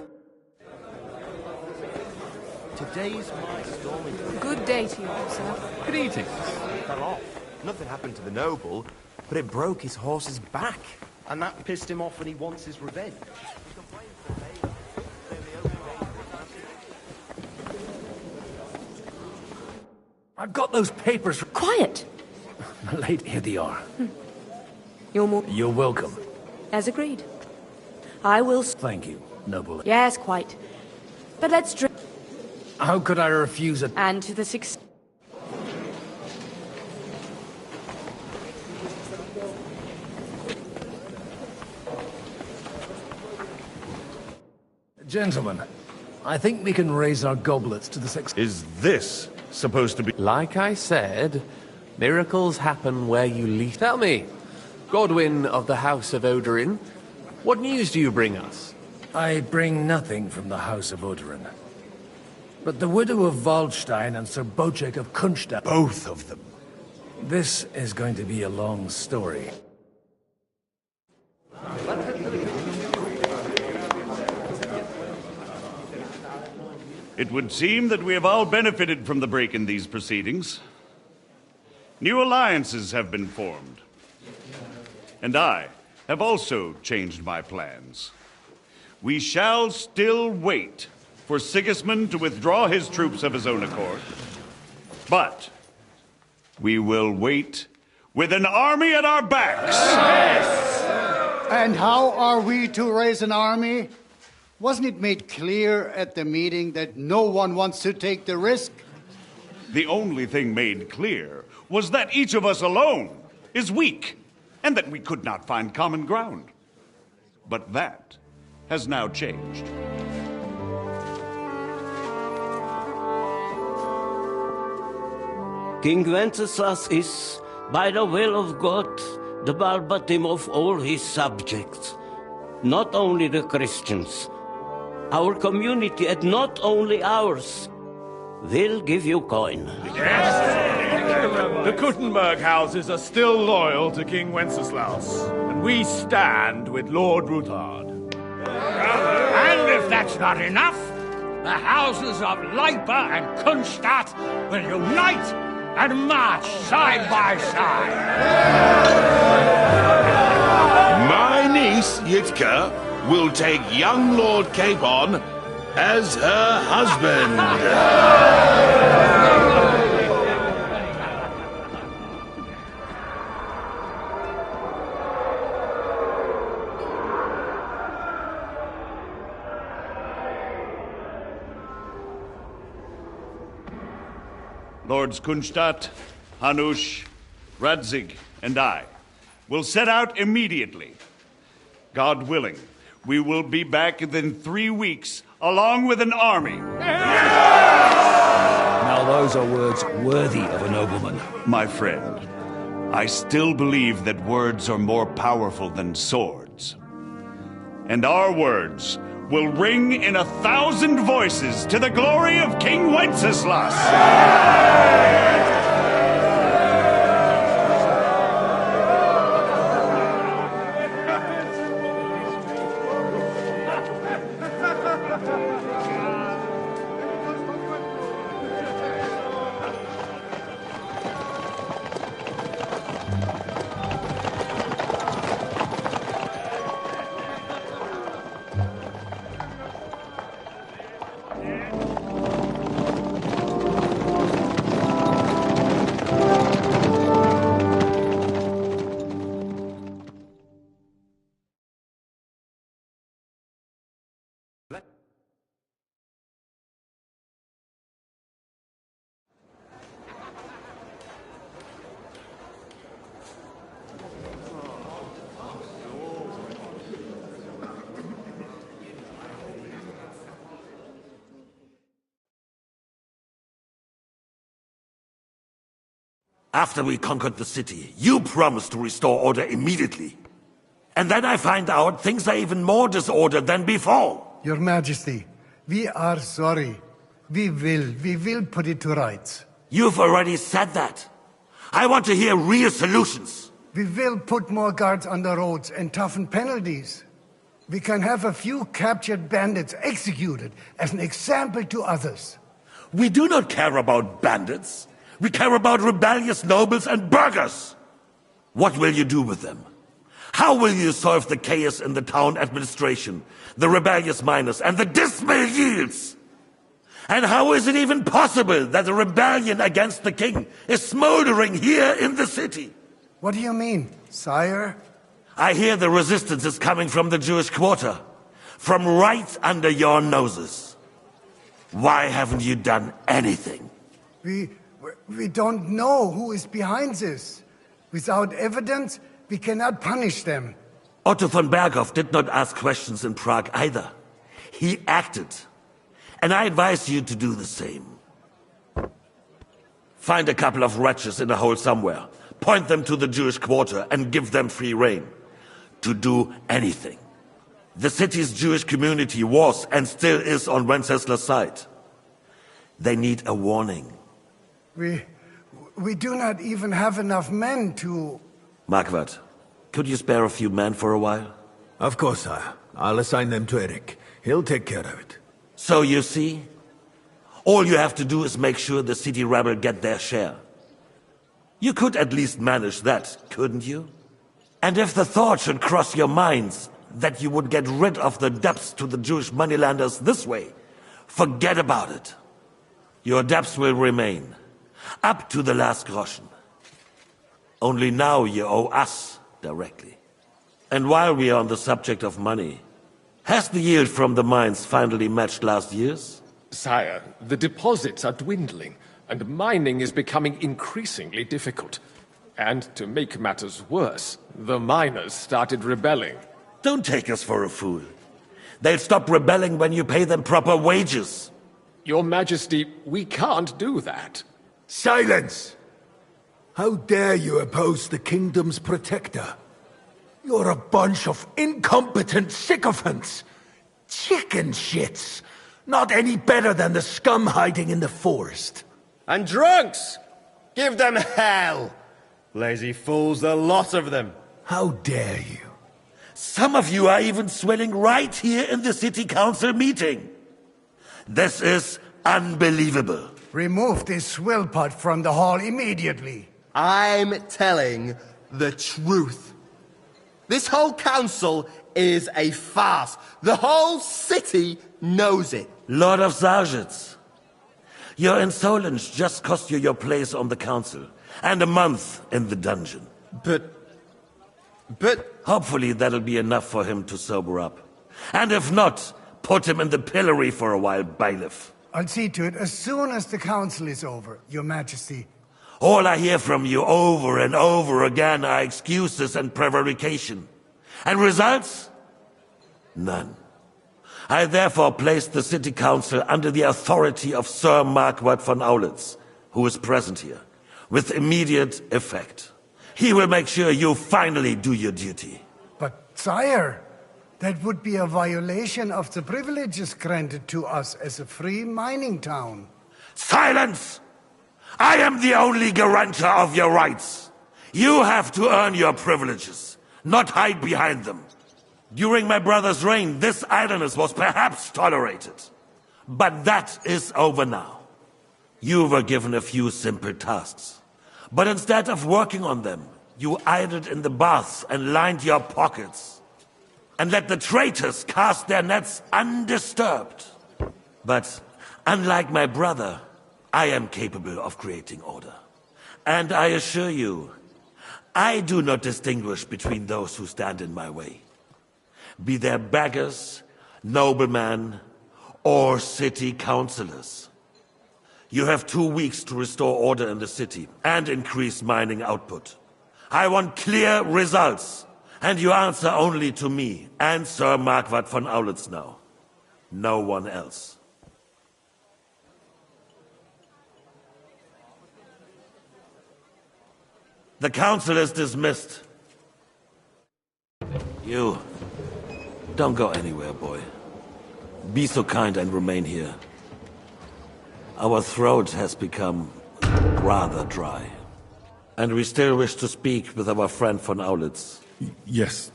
Today's my stormy... Good day to you, sir. Greetings. Fell off. Nothing happened to the noble, but it broke his horse's back. And that pissed him off and he wants his revenge. I've got those papers... Quiet! My lady, here they are. You're welcome. As agreed. I will... Thank you, noble. Yes, quite. But let's drink... How could I refuse it? And to the six... Gentlemen, I think we can raise our goblets to the six... Is this supposed to be... Like I said, miracles happen where you least... Tell me, Godwin of the House of Odorin, what news do you bring us? I bring nothing from the House of Odorin. But the widow of Waldstein and Sir Bocek of Kunstadt... Both of them. This is going to be a long story. It would seem that we have all benefited from the break in these proceedings. New alliances have been formed. And I have also changed my plans. We shall still wait for Sigismund to withdraw his troops of his own accord. But we will wait with an army at our backs. Yes. And how are we to raise an army? Wasn't it made clear at the meeting that no one wants to take the risk? The only thing made clear was that each of us alone is weak, and that we could not find common ground. But that has now changed. King Wenceslas is, by the will of God, the balbatim of all his subjects. Not only the Christians, our community, and not only ours, will give you coin. Yes! The Kuttenberg houses are still loyal to King Wenceslaus, and we stand with Lord Ruthard. And if that's not enough, the houses of Leipa and Kunstadt will unite and march side by side. My niece, Yitka, will take young Lord Capon as her husband. Lords Kunstadt, Hanush, Radzig, and I will set out immediately. God willing, we will be back within 3 weeks, along with an army. Now those are words worthy of a nobleman. My friend, I still believe that words are more powerful than swords. And our words will ring in 1,000 voices to the glory of King Wenceslas. After we conquered the city, you promised to restore order immediately. And then I find out things are even more disordered than before. Your Majesty, we are sorry. We will put it to rights. You've already said that. I want to hear real solutions. We will put more guards on the roads and toughen penalties. We can have a few captured bandits executed as an example to others. We do not care about bandits. We care about rebellious nobles and burghers. What will you do with them? How will you solve the chaos in the town administration, the rebellious miners, and the dismal yields? And how is it even possible that a rebellion against the king is smoldering here in the city? What do you mean, sire? I hear the resistance is coming from the Jewish quarter, from right under your noses. Why haven't you done anything? We don't know who is behind this. Without evidence, we cannot punish them. Otto von Berghoff did not ask questions in Prague either. He acted. And I advise you to do the same. Find a couple of wretches in a hole somewhere, point them to the Jewish quarter, and give them free rein to do anything. The city's Jewish community was and still is on Wenceslas' side. They need a warning. We do not even have enough men to... Marquardt, could you spare a few men for a while? Of course, sire. I'll assign them to Eric. He'll take care of it. So you see, all you have to do is make sure the city rabble get their share. You could at least manage that, couldn't you? And if the thought should cross your minds that you would get rid of the debts to the Jewish moneylenders this way, forget about it. Your debts will remain, up to the last groschen. Only now you owe us directly. And while we are on the subject of money, has the yield from the mines finally matched last year's? Sire, the deposits are dwindling, and mining is becoming increasingly difficult. And to make matters worse, the miners started rebelling. Don't take us for a fool. They'll stop rebelling when you pay them proper wages. Your Majesty, we can't do that. Silence! How dare you oppose the kingdom's protector? You're a bunch of incompetent sycophants. Chicken shits. Not any better than the scum hiding in the forest. And drunks! Give them hell! Lazy fools, a lot of them. How dare you? Some of you are even swelling right here in the city council meeting. This is unbelievable. Remove this swill pot from the hall immediately. I'm telling the truth. This whole council is a farce. The whole city knows it. Lord of Sargets, your insolence just cost you your place on the council, and a month in the dungeon. But... Hopefully that'll be enough for him to sober up. And if not, put him in the pillory for a while, bailiff. I'll see to it as soon as the council is over, Your Majesty. All I hear from you over and over again are excuses and prevarication. And results? None. I therefore place the city council under the authority of Sir Marquardt von Aulitz, who is present here, with immediate effect. He will make sure you finally do your duty. But, sire, that would be a violation of the privileges granted to us as a free mining town. Silence! I am the only guarantor of your rights. You have to earn your privileges, not hide behind them. During my brother's reign, this idleness was perhaps tolerated. But that is over now. You were given a few simple tasks. But instead of working on them, you idled in the baths and lined your pockets. And let the traitors cast their nets undisturbed. But unlike my brother, I am capable of creating order. And I assure you, I do not distinguish between those who stand in my way. Be they beggars, noblemen, or city councillors. You have 2 weeks to restore order in the city and increase mining output. I want clear results, and you answer only to me and Sir Marquardt von Aulitz now. No one else. The council is dismissed. You, don't go anywhere, boy. Be so kind and remain here. Our throat has become rather dry. And we still wish to speak with our friend von Aulitz. Yes,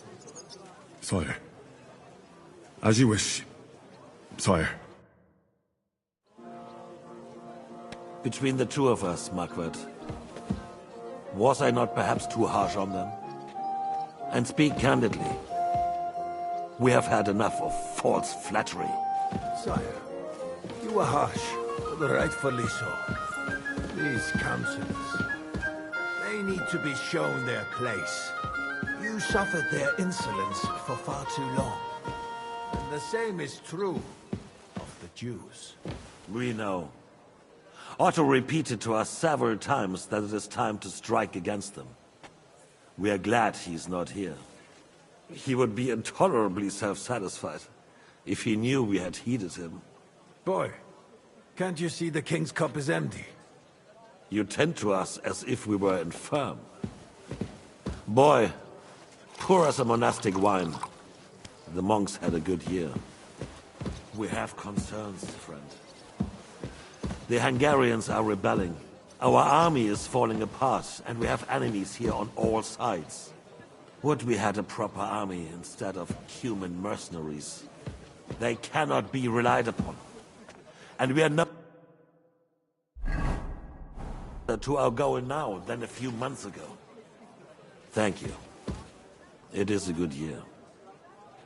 sire. As you wish, sire. Between the two of us, Marquardt, was I not perhaps too harsh on them? And speak candidly, we have had enough of false flattery. Sire, you were harsh, but rightfully so. These councillors, they need to be shown their place. You suffered their insolence for far too long. And the same is true of the Jews. We know. Otto repeated to us several times that it is time to strike against them. We are glad he's not here. He would be intolerably self-satisfied if he knew we had heeded him. Boy, can't you see the king's cup is empty? You tend to us as if we were infirm. Boy, pour us a monastic wine. The monks had a good year. We have concerns, friend. The Hungarians are rebelling. Our army is falling apart, and we have enemies here on all sides. Would we had a proper army instead of human mercenaries. They cannot be relied upon. And we are not to our goal now than a few months ago. Thank you. It is a good year.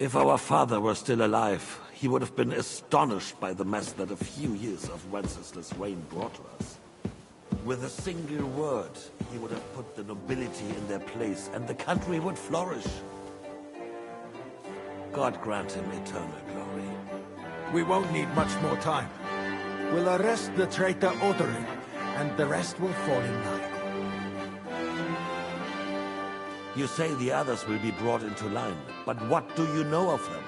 If our father were still alive, he would have been astonished by the mess that a few years of Wenceslas' reign brought to us. With a single word, he would have put the nobility in their place, and the country would flourish. God grant him eternal glory. We won't need much more time. We'll arrest the traitor Odorin, and the rest will fall in line. You say the others will be brought into line, but what do you know of them?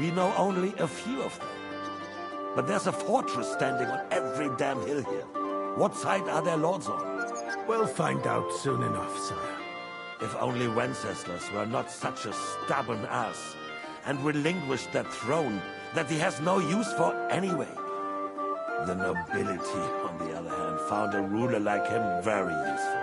We know only a few of them. But there's a fortress standing on every damn hill here. What side are their lords on? We'll find out soon enough, sire. If only Wenceslas were not such a stubborn ass, and relinquished that throne that he has no use for anyway. The nobility, on the other hand, found a ruler like him very useful.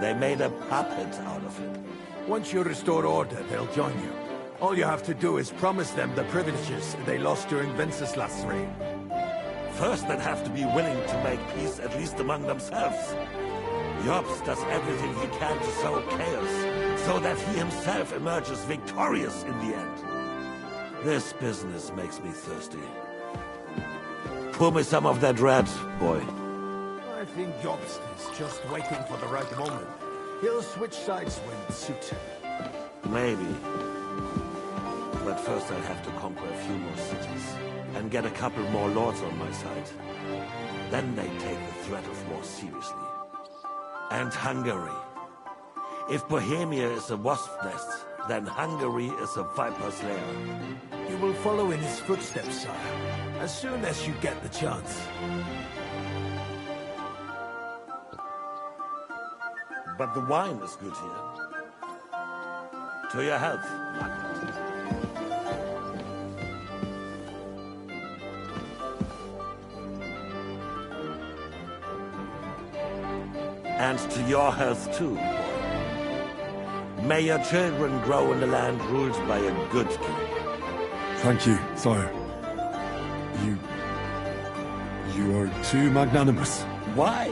They made a puppet out of him. Once you restore order, they'll join you. All you have to do is promise them the privileges they lost during Wenceslas' reign. First, they'd have to be willing to make peace, at least among themselves. Jobst does everything he can to sow chaos, so that he himself emerges victorious in the end. This business makes me thirsty. Pour me some of that red, boy. I think Jobst is just waiting for the right moment. He'll switch sides when it suits him. Maybe. But first I'll have to conquer a few more cities, and get a couple more lords on my side. Then they take the threat of war seriously. And Hungary. If Bohemia is a wasp's nest, then Hungary is a viper's lair. You will follow in his footsteps, sire, as soon as you get the chance. But the wine is good here. To your health, Magnus. And to your health too, boy. May your children grow in a land ruled by a good king. Thank you, sire. You are too magnanimous. Why?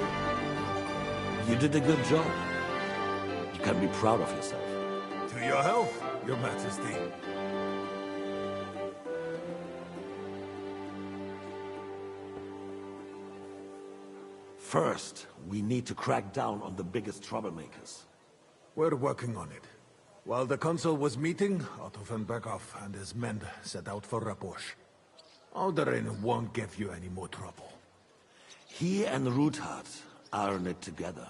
You did a good job. You can be proud of yourself. To your health, your majesty. First, we need to crack down on the biggest troublemakers. We're working on it. While the consul was meeting, Otto von Berghoff and his men set out for Raposh. Odorin won't give you any more trouble. He and Ruthard are in it together.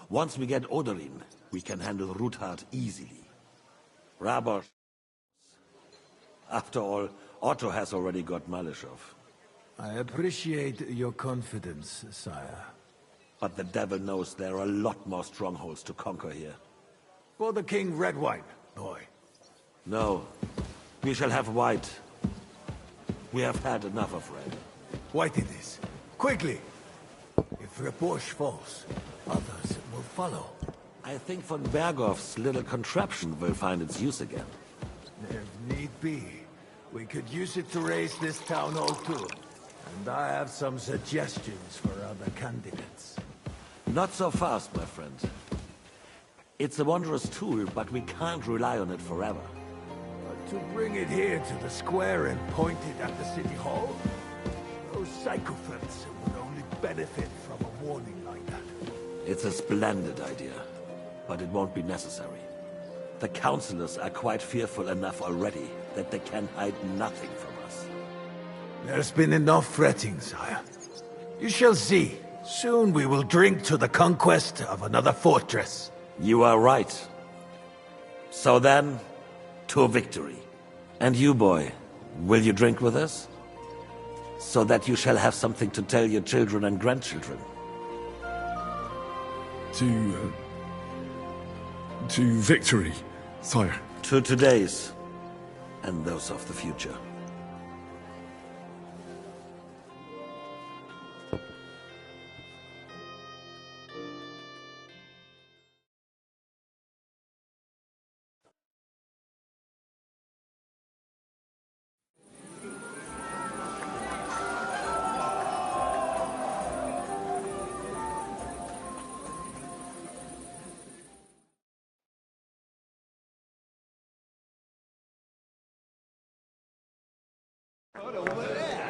Once we get Odorin, we can handle Ruthard easily. Rabosh... After all, Otto has already got Malishov. I appreciate your confidence, sire. But the devil knows there are a lot more strongholds to conquer here. For the king, red wine, boy. No. We shall have white. We have had enough of red. White it is. Quickly! If Raposh falls, others will follow. I think von Berghoff's little contraption will find its use again. If need be, we could use it to raise this town hall too. And I have some suggestions for other candidates. Not so fast, my friend. It's a wondrous tool, but we can't rely on it forever. But to bring it here to the square and point it at the city hall? Those psychopaths would only benefit from a warning like that. It's a splendid idea, but it won't be necessary. The councillors are quite fearful enough already that they can hide nothing from us. There's been enough fretting, sire. You shall see. Soon we will drink to the conquest of another fortress. You are right. So then, to victory. And you, boy, will you drink with us? So that you shall have something to tell your children and grandchildren. To victory, sire. To today's, and those of the future.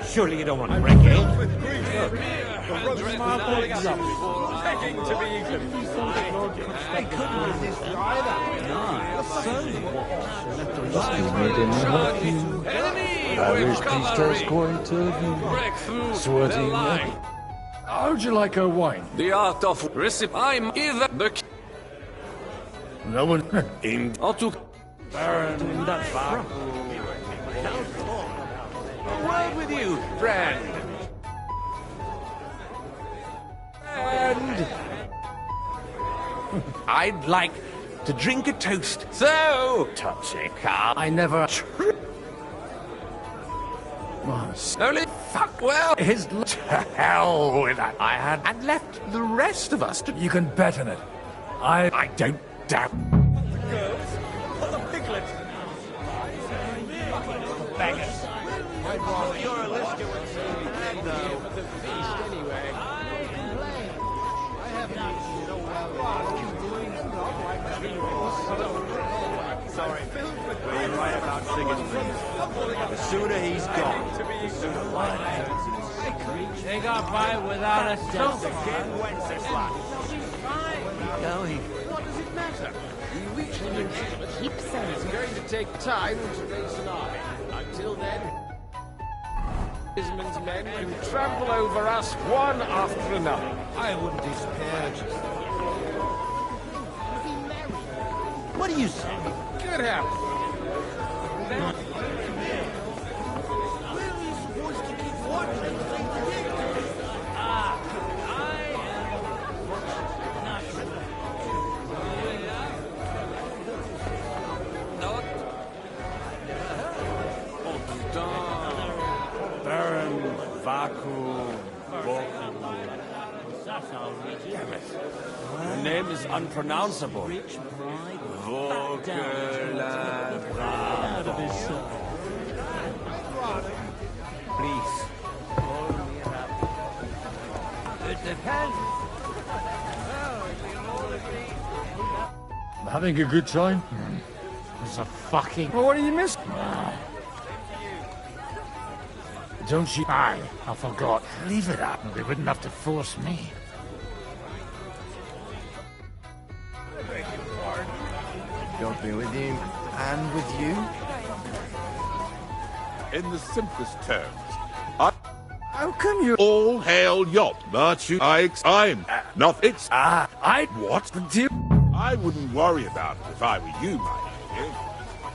Surely you don't want to break in? Irish priestess going to be sweating. How'd you like her wine? The art of recipe. I'm either the No one in Otu. Baron, that's far. A word with you, friend. And I'd like to drink a toast. So touching. I never. Only fuck well. His To hell with that. I had and left the rest of us to. You can bet on it. I don't doubt. The piglet. Beggars. You're a lister with some though. For the feast anyway. Sorry. We're right about Sigismund. The sooner he's gone, the sooner life turns. They got by without us. Just a kid Wenceslas. Going. What does it matter? We reach the new Keep saying It's going to take time to raise an army. Until then, Sigismund's men can trample over us one after another. I wouldn't despair. What do you say? Good help. Baron Vaku Damn it. The name is unpronounceable. Please. It depends. having a good time. It's a fucking. Well, what do you miss? Don't you? I forgot. Leave it up. They wouldn't have to force me. God be with you, and with you. In the simplest terms, How come you all hail yacht, but I'm not. It's what? I wouldn't worry about it if I were you, my dear.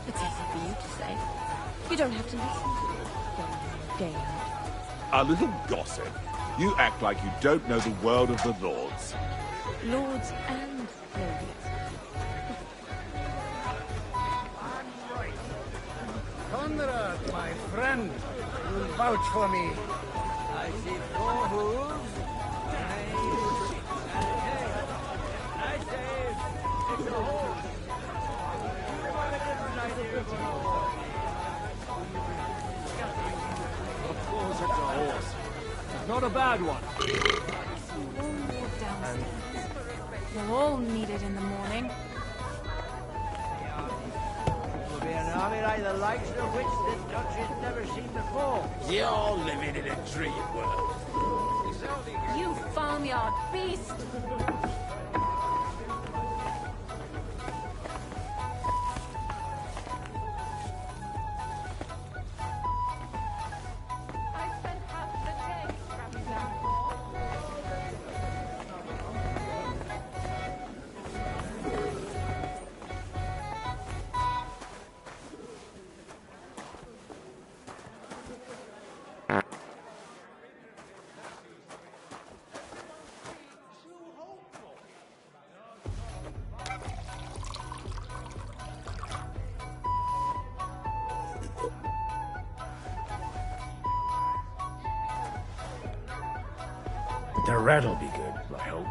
It's easy for you to say. You don't have to listen to it day in, day out. A little gossip. You act like you don't know the world of the lords. Lords and ladies. Conrad, my friend, you'll vouch for me. I see 4 hooves. I say it's a horse. Of course it's a horse. Not a bad one. You'll all need it in the morning. Will be an army like the likes of which this country's never seen before. You're living in a dream world. You farmyard beast! The red'll be good, I hope.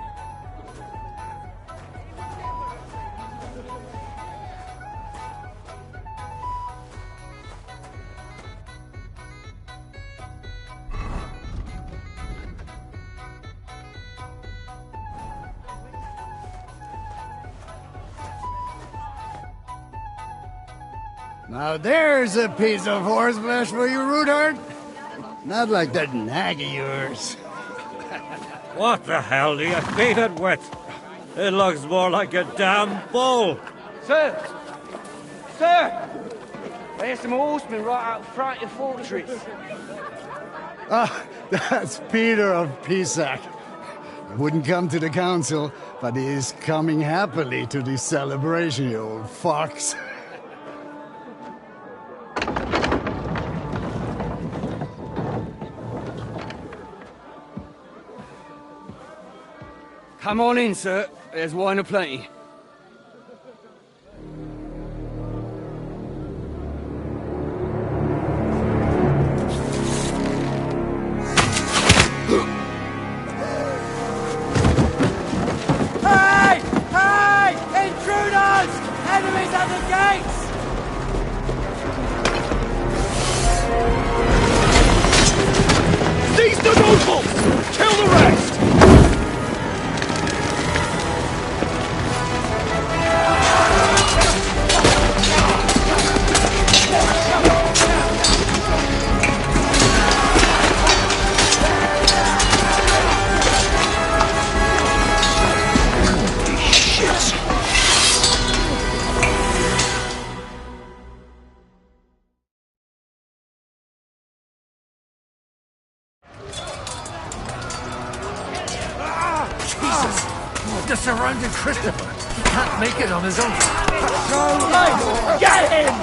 Now there's a piece of horseflesh for you, Rootheart. Not like that nag of yours. What the hell do you feed it with? It looks more like a damn bull. Sir! Sir! There's some horsemen right out front of the fortress. Ah, that's Peter of Pisac. He wouldn't come to the council, but he is coming happily to the celebration, you old fox. Come on in, sir. There's wine aplenty. Hey! Hey! Intruders! Enemies at the gates! Seize the nobles! Kill the rest! The surrounded Christopher. He can't make it on his own. Get him!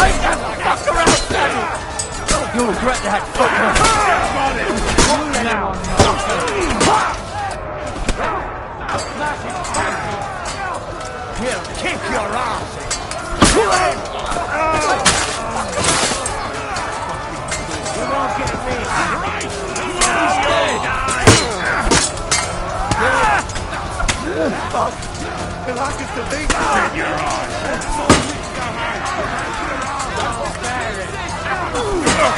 Take that fucker out, Daniel! You'll regret that, He'll kick your ass! You won't get me! Fuck! You'll like us to think in your eyes!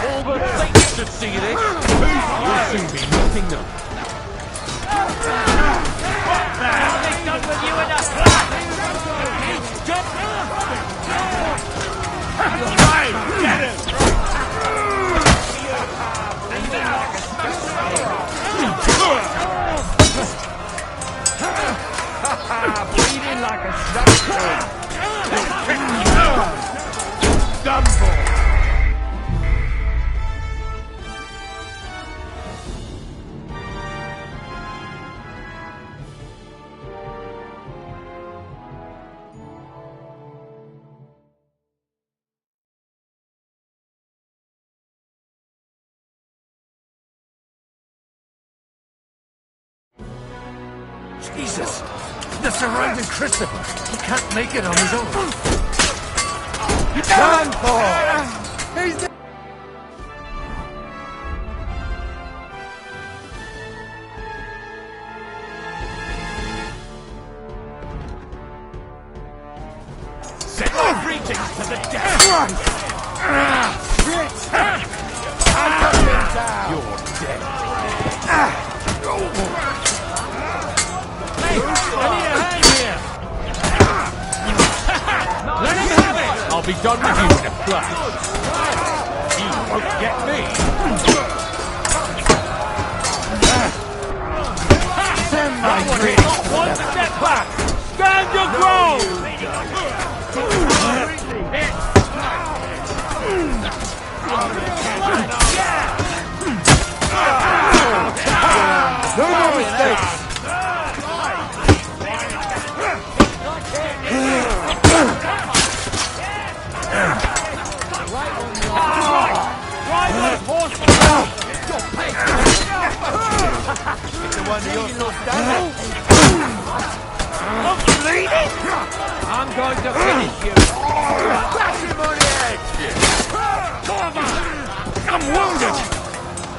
All the saints should see this. You'll soon be nothing them. Nothing's done with you in a flat! Right! Get him! Bleeding like a stone. Dumbo! Jesus! The surrounded Christopher. He can't make it on his own. Done for! He's dead! Send my greetings to the dead! You're dead. I need a hand here! Let him have it! I'll be done with you in a flash. You won't get me. Send my greetings! One step back! Stand your ground! No more mistakes! Drive those horses! It's the one that you're still standing. I'm bleeding! I'm going to finish you! Bash him on the head! I'm wounded!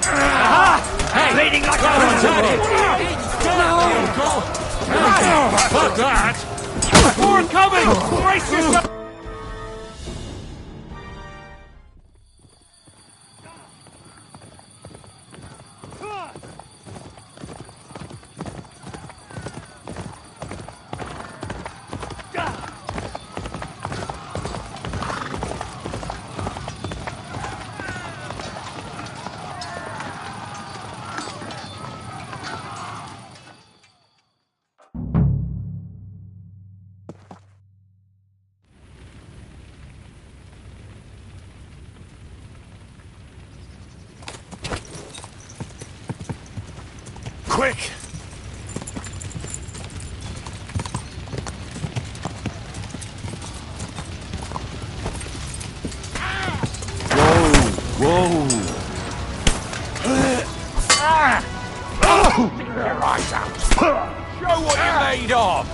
Aha! Hey! Bleeding like a retarded! Fuck that! More coming! Brace yourself! Quick! Whoa! Stick your eyes out! Show what you're made of!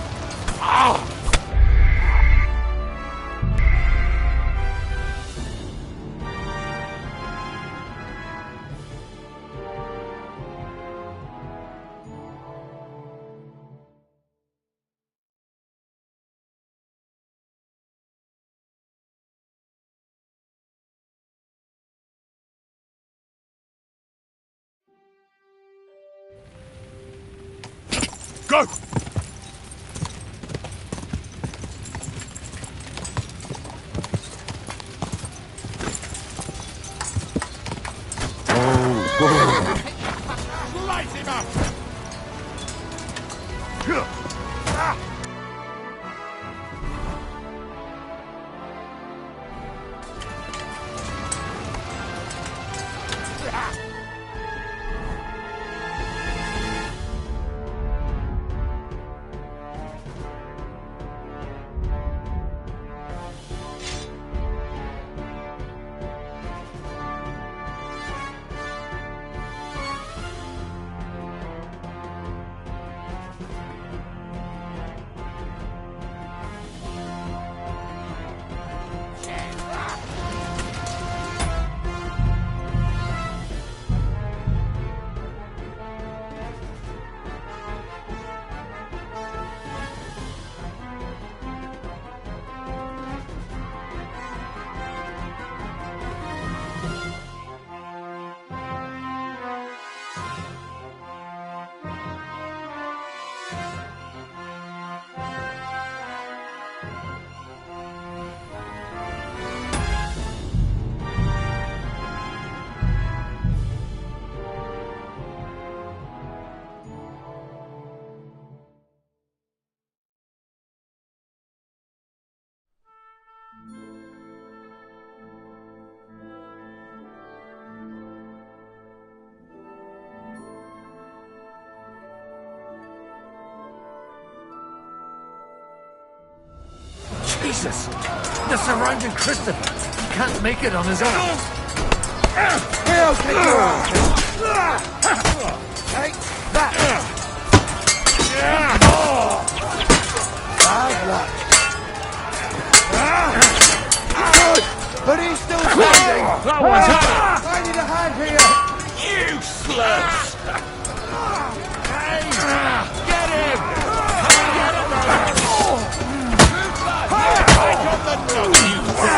Go! Slice him up! Jesus! They're surrounding Christopher! He can't make it on his own! He'll kick your ass! Take that! Bad luck. Good, but he's still standing! That one's up! I need a hand here! Useless! Get him! Get him!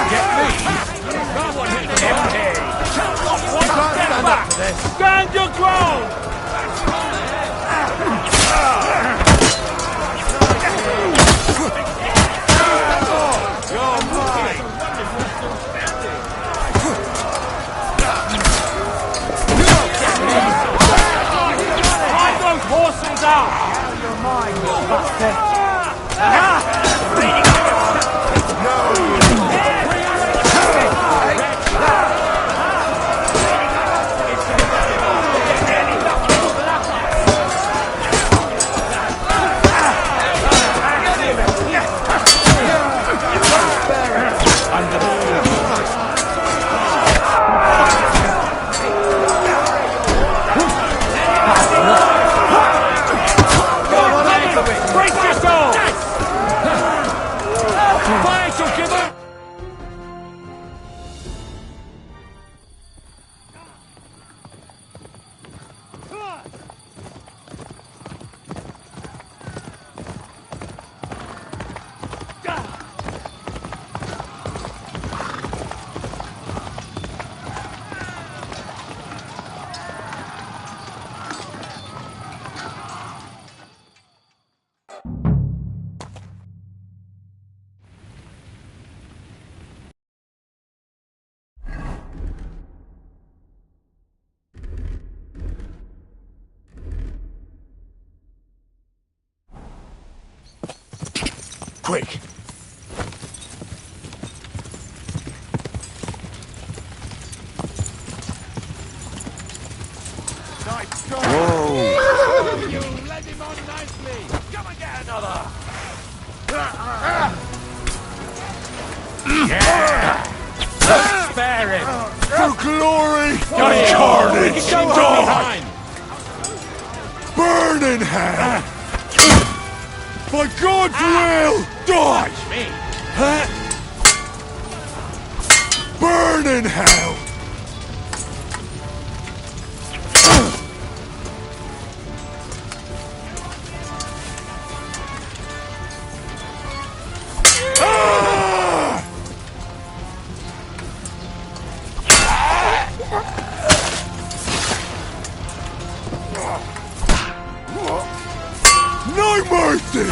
Get me! That one hit him! Step back! Stand your ground! You're mine! Find those horses out! You're mine, you bastard! Quick! Whoa! You led him on nicely! Come and get another! Yeah! Spare him! For glory Got and it. carnage! Go Die! behind. Burn in hell! By God's will, die! Me. Burn in hell! No mercy!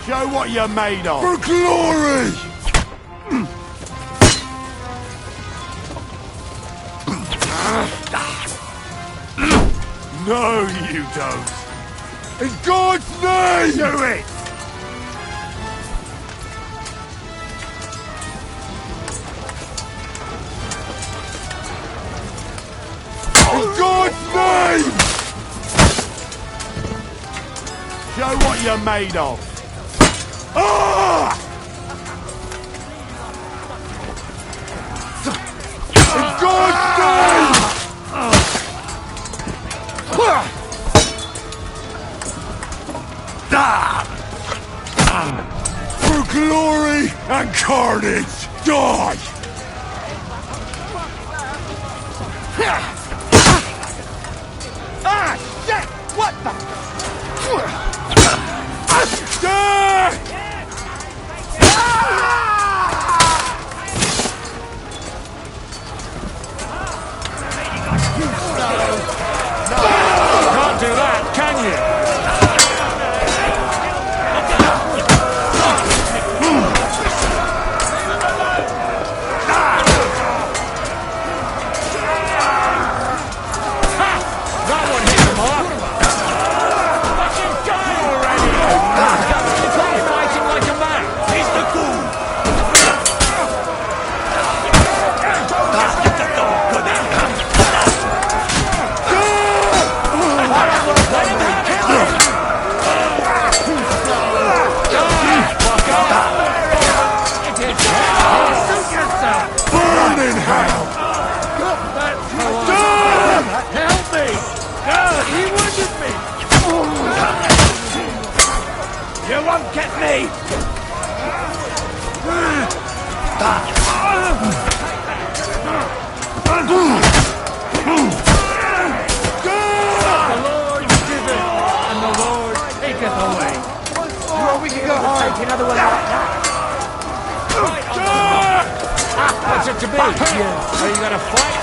Show what you're made of. For glory! No, you don't. In God's name! Do it! In God's name! Show what you're made of. Ah! In God's name! For glory and carnage, die! Ah, shit! What the? Die! Can't do that, can you? That one hit the mark. Let him go already! He's fighting like a man. He's the fool. Burn in hell! Help me! He wounded me! You won't get me! The Lord giveth, and the Lord taketh away. Well, we can go take another one like that. What's it to be? Are you gonna fight?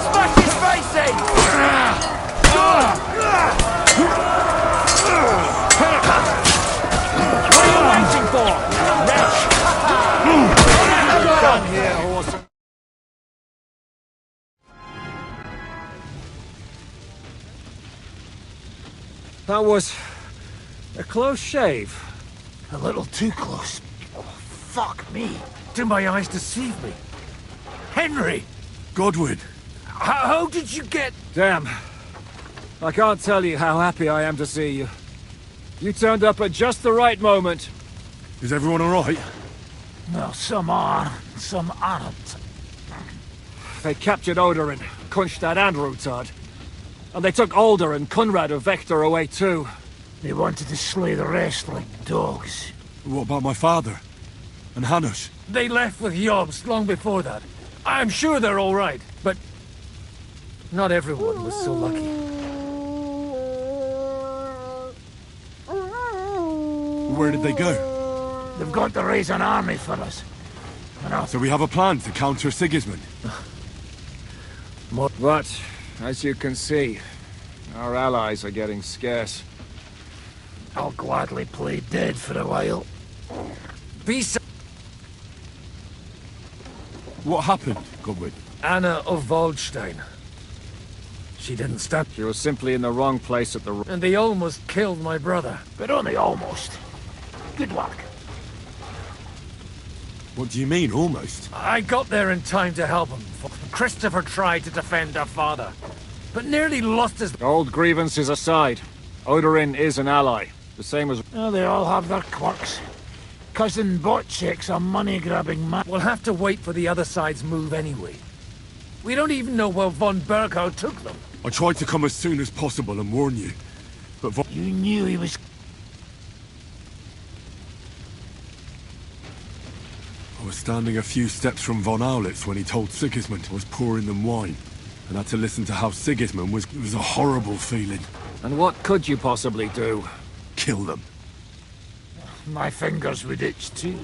Smash his face in! What are you waiting for? Wretch! Done here, horse. That was a close shave. A little too close. Oh, fuck me. Did my eyes deceive me? Henry! Godwin! How did you get... Damn. I can't tell you how happy I am to see you. You turned up at just the right moment. Is everyone alright? Well, some are, some aren't. They captured Odorin, Kunstad and Rutard. And they took Alder and Conrad of Vector away too. They wanted to slay the rest like dogs. What about my father? And Hanush? They left with Yobs long before that. I'm sure they're all right, but not everyone was so lucky. Where did they go? They've got to raise an army for us. So we have a plan to counter Sigismund. But, as you can see, our allies are getting scarce. I'll gladly play dead for a while. What happened, Godwin? Anna of Waldstein. She didn't stand. She was simply in the wrong place at the... And they almost killed my brother. But only almost. Good luck. What do you mean, almost? I got there in time to help him. Christopher tried to defend her father, but nearly lost his... Old grievances aside, Odorin is an ally. The same as... Oh, they all have their quirks. Cousin Botchek's a money-grabbing man. We'll have to wait for the other side's move anyway. We don't even know where von Berkow took them. I tried to come as soon as possible and warn you, but von... You knew he was... I was standing a few steps from von Aulitz when he told Sigismund I was pouring them wine, and had to listen to how Sigismund was... It was a horrible feeling. And what could you possibly do? Kill them. My fingers would itch too.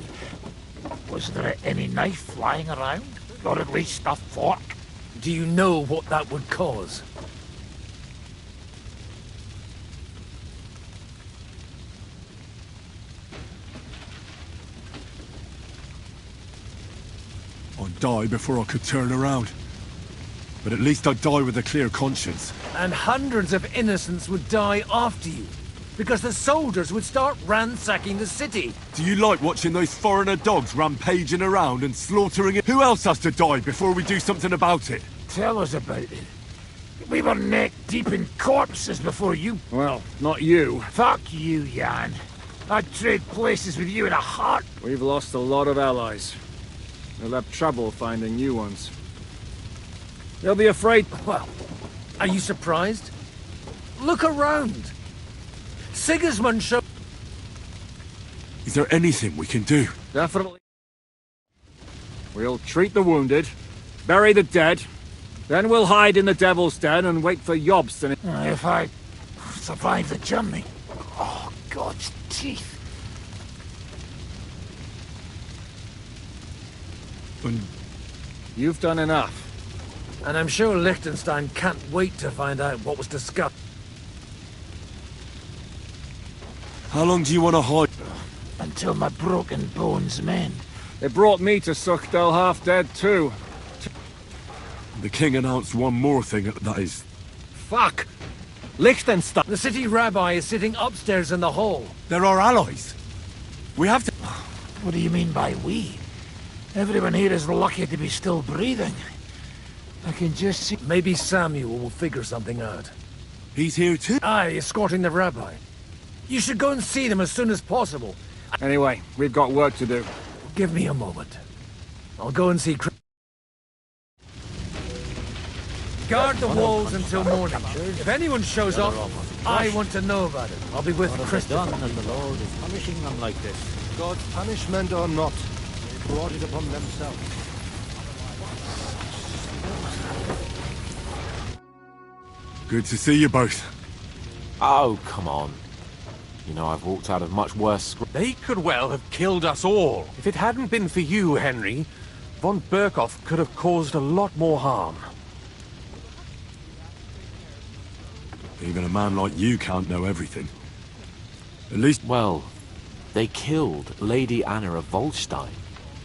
Was there any knife lying around? Or at least a fork? Do you know what that would cause? I'd die before I could turn around. But at least I'd die with a clear conscience. And hundreds of innocents would die after you, because the soldiers would start ransacking the city. Do you like watching those foreigner dogs rampaging around and slaughtering it? Who else has to die before we do something about it? Tell us about it. We were neck deep in corpses before you... Well, not you. Fuck you, Jan. I'd trade places with you in a heart. We've lost a lot of allies. They'll have trouble finding new ones. They'll be afraid... Well, are you surprised? Look around. Sigismund showed... Is there anything we can do? Definitely. We'll treat the wounded, bury the dead, then we'll hide in the Devil's Den and wait for Yobs to... If I survive the journey... Oh, God's teeth. And... You've done enough. And I'm sure Liechtenstein can't wait to find out what was discussed. How long do you want to hide? Until my broken bones mend. They brought me to suck Del half dead too. The king announced one more thing, that is... Fuck! Liechtenstein! The city rabbi is sitting upstairs in the hall. They're our allies. We have to... What do you mean by we? Everyone here is lucky to be still breathing. I can just see... Maybe Samuel will figure something out. He's here too? Aye, escorting the rabbi. You should go and see them as soon as possible. Anyway, we've got work to do. Give me a moment. I'll go and see... Guard the walls until morning. If anyone shows up, I want to know about it. I'll be with Christopher. And the Lord is punishing them like this. God's punishment or not, they brought it upon themselves. Good to see you both. Oh, come on. You know, I've walked out of much worse... They could well have killed us all. If it hadn't been for you, Henry, von Berkow could have caused a lot more harm. Even a man like you can't know everything. At least... Well, they killed Lady Anna of Waldstein,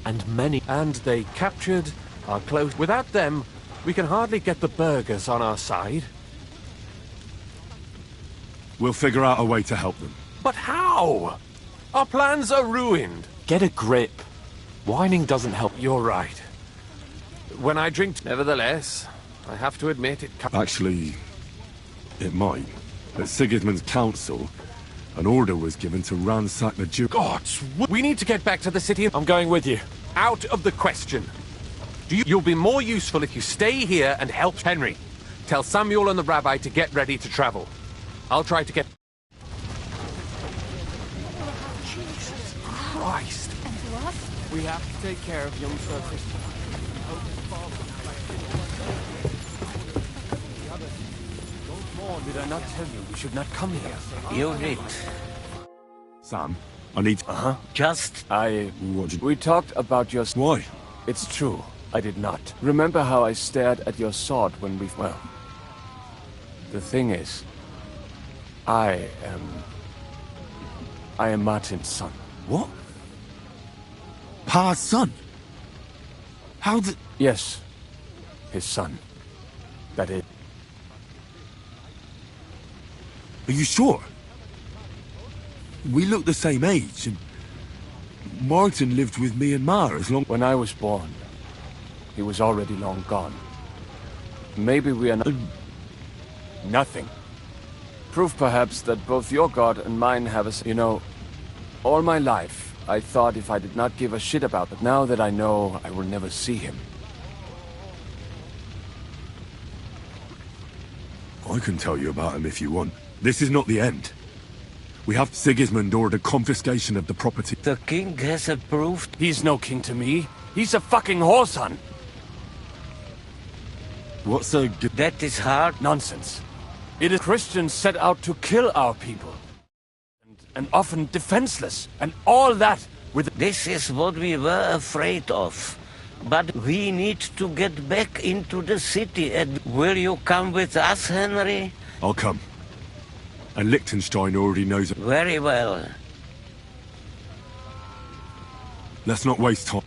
and many... And they captured our close... Without them, we can hardly get the burghers on our side. We'll figure out a way to help them. But how? Our plans are ruined. Get a grip. Whining doesn't help. You're right. When I drink... Nevertheless, I have to admit it... Actually, it might. At Sigismund's council, an order was given to ransack the Jew... Gods, we need to get back to the city. I'm going with you. Out of the question. You'll be more useful if you stay here and help Henry. Tell Samuel and the rabbi to get ready to travel. I'll try to get... Jesus Christ. We have to take care of young Sir Christopher. Did I not tell you we should not come here? You did. Sam, I need... Just... We talked about your... Why? It's true. I did not. Remember how I stared at your sword when we... Well... The thing is... I am Martin's son. What? Pa's son? How did... Yes. His son. That is... Are you sure? We look the same age, and Martin lived with me and Ma as long... When I was born, he was already long gone. Maybe we are not... Nothing. Proof, perhaps, that both your god and mine have a... You know, all my life, I thought if I did not give a shit about it. Now that I know, I will never see him. I can tell you about him if you want. This is not the end. We have Sigismund ordered confiscation of the property. The king has approved. He's no king to me. He's a fucking whoreson. What's a... That is hard. Nonsense. It is Christians set out to kill our people. And often defenseless. And all that with... This is what we were afraid of. But we need to get back into the city. And will you come with us, Henry? I'll come. And Liechtenstein already knows... Very well. Let's not waste time.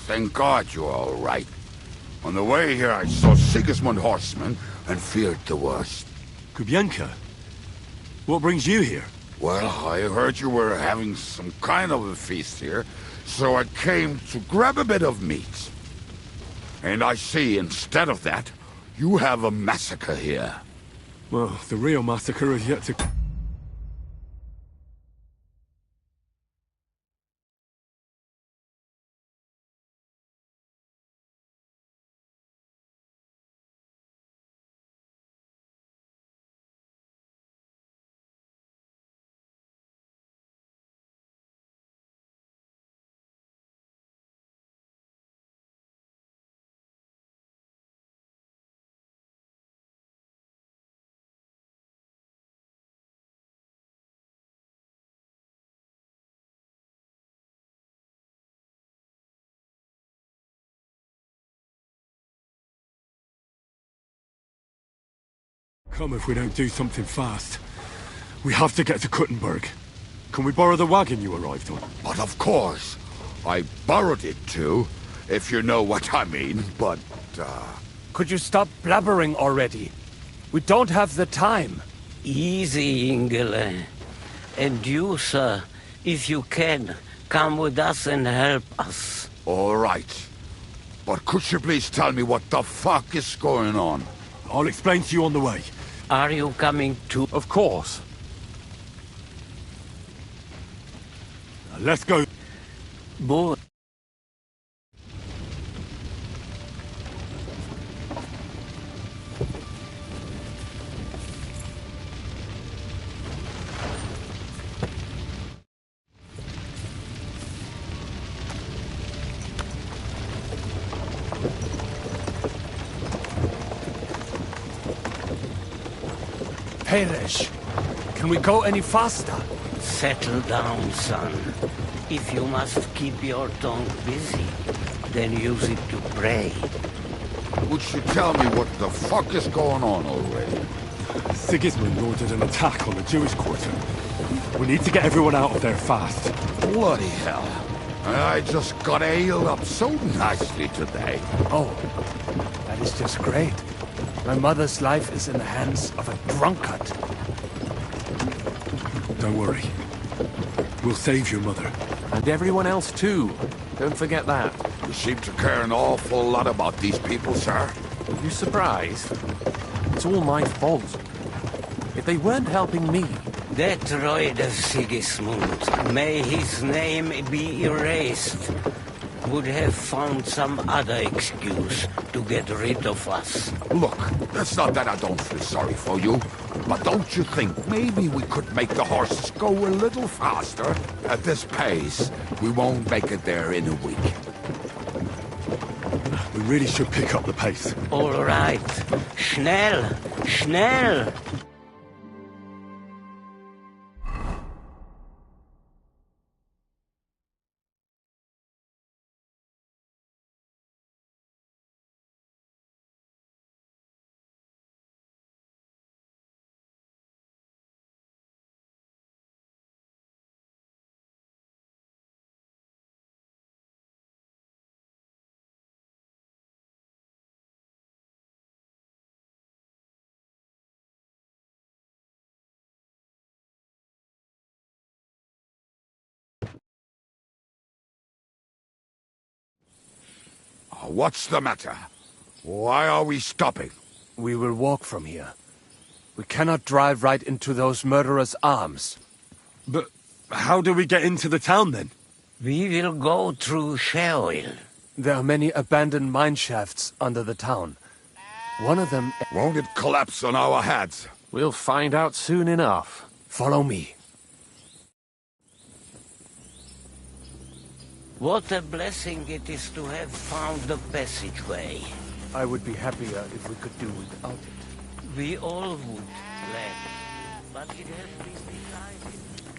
Thank God you're all right. On the way here, I saw Sigismund horsemen and feared the worst. Kubienka? What brings you here? Well, I heard you were having some kind of a feast here, so I came to grab a bit of meat. And I see, instead of that, you have a massacre here. Well, the real massacre is yet to... Come if we don't do something fast. We have to get to Kuttenberg. Can we borrow the wagon you arrived on? But of course. I borrowed it too, if you know what I mean, but, Could you stop blabbering already? We don't have the time. Easy, Ingele. And you, sir, if you can, come with us and help us. All right. But could you please tell me what the fuck is going on? I'll explain to you on the way. Are you coming too? Of course. Let's go. Boy. Peresh, can we go any faster? Settle down, son. If you must keep your tongue busy, then use it to pray. Would you tell me what the fuck is going on already? Sigismund ordered an attack on the Jewish quarter. We need to get everyone out of there fast. Bloody hell. I just got ailed up so nicely today. Oh, that is just great. My mother's life is in the hands of a drunkard. Don't worry. We'll save your mother. And everyone else too. Don't forget that. You seem to care an awful lot about these people, sir. Are you surprised? It's all my fault. If they weren't helping me... That droid of Sigismund, may his name be erased, would have found some other excuse to get rid of us. Look, it's not that I don't feel sorry for you, but don't you think maybe we could make the horses go a little faster? At this pace, we won't make it there in a week. We really should pick up the pace. All right. Schnell! Schnell! What's the matter? Why are we stopping? We will walk from here. We cannot drive right into those murderers' arms. But how do we get into the town then? We will go through Sheol. There are many abandoned mine shafts under the town. One of them... Won't it collapse on our heads? We'll find out soon enough. Follow me. What a blessing it is to have found the passageway. I would be happier if we could do without it. We all would, lad. But it has been decided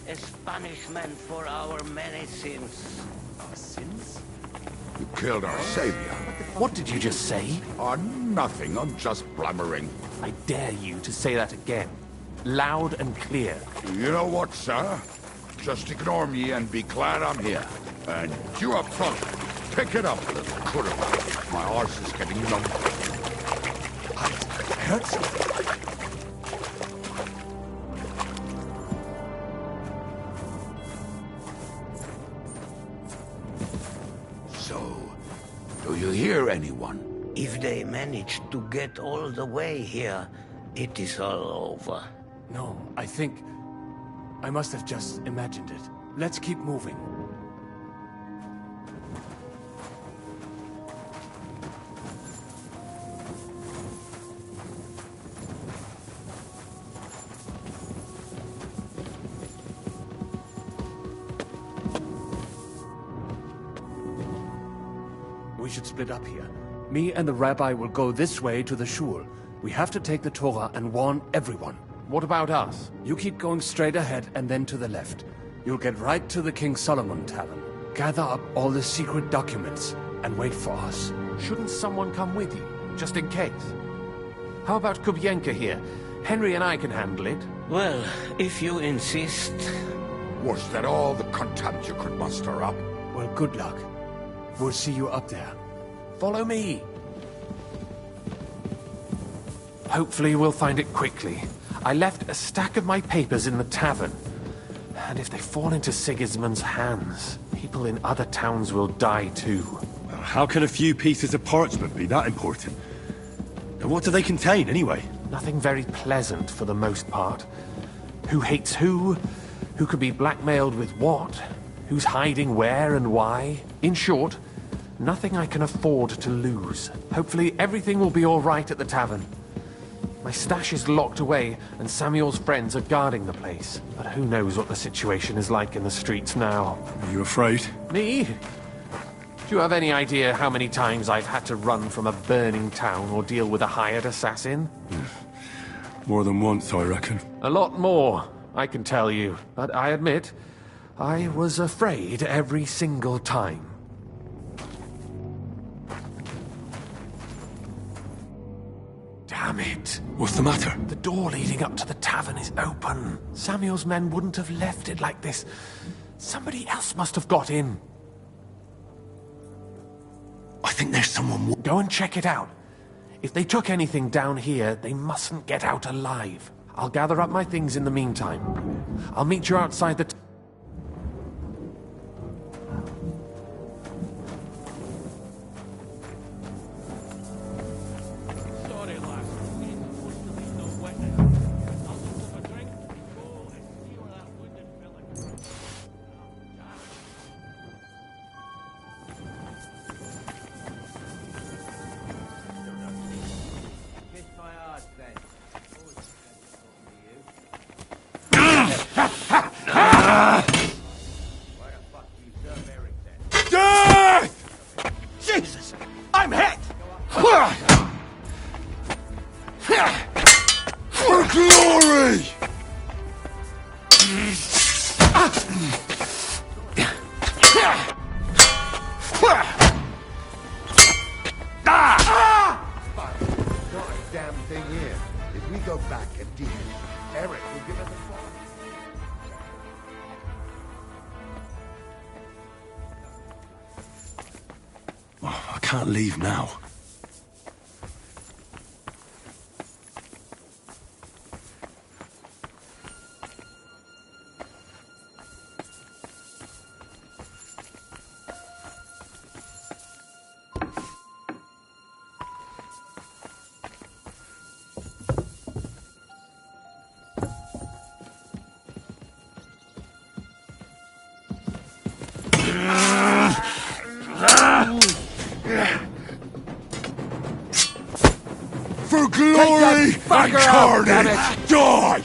as punishment for our many sins. Our sins? You killed our savior. What did you just say? Nothing. I'm just blabbering. I dare you to say that again. Loud and clear. You know what, sir? Just ignore me and be glad I'm here. And you up front, pick it up, little critter. My arse is getting numb. It hurts. So, do you hear anyone? If they manage to get all the way here, it is all over. No, I think... I must have just imagined it. Let's keep moving. We should split up here. Me and the rabbi will go this way to the shul. We have to take the Torah and warn everyone. What about us? You keep going straight ahead and then to the left. You'll get right to the King Solomon Tavern. Gather up all the secret documents and wait for us. Shouldn't someone come with you, just in case? How about Kubyenka here? Henry and I can handle it. Well, if you insist. Was that all the contempt you could muster up? Well, good luck. We'll see you up there. Follow me. Hopefully we'll find it quickly. I left a stack of my papers in the tavern. And if they fall into Sigismund's hands, people in other towns will die too. How can a few pieces of parchment be that important? And what do they contain, anyway? Nothing very pleasant for the most part. Who hates who? Who could be blackmailed with what? Who's hiding where and why? In short, nothing I can afford to lose. Hopefully everything will be all right at the tavern. My stash is locked away, and Samuel's friends are guarding the place. But who knows what the situation is like in the streets now. Are you afraid? Me? Do you have any idea how many times I've had to run from a burning town or deal with a hired assassin? More than once, I reckon. A lot more, I can tell you. But I admit, I was afraid every single time. Damn it. What's the matter? The door leading up to the tavern is open. Samuel's men wouldn't have left it like this. Somebody else must have got in. I think there's someone... Go and check it out. If they took anything down here, they mustn't get out alive. I'll gather up my things in the meantime. I'll meet you outside the... Jesus! I'm hit! For glory! Not a damn thing here. If we go back and deal, Eric will give us a fall. Oh, I can't leave now. Glory and carnage! Die!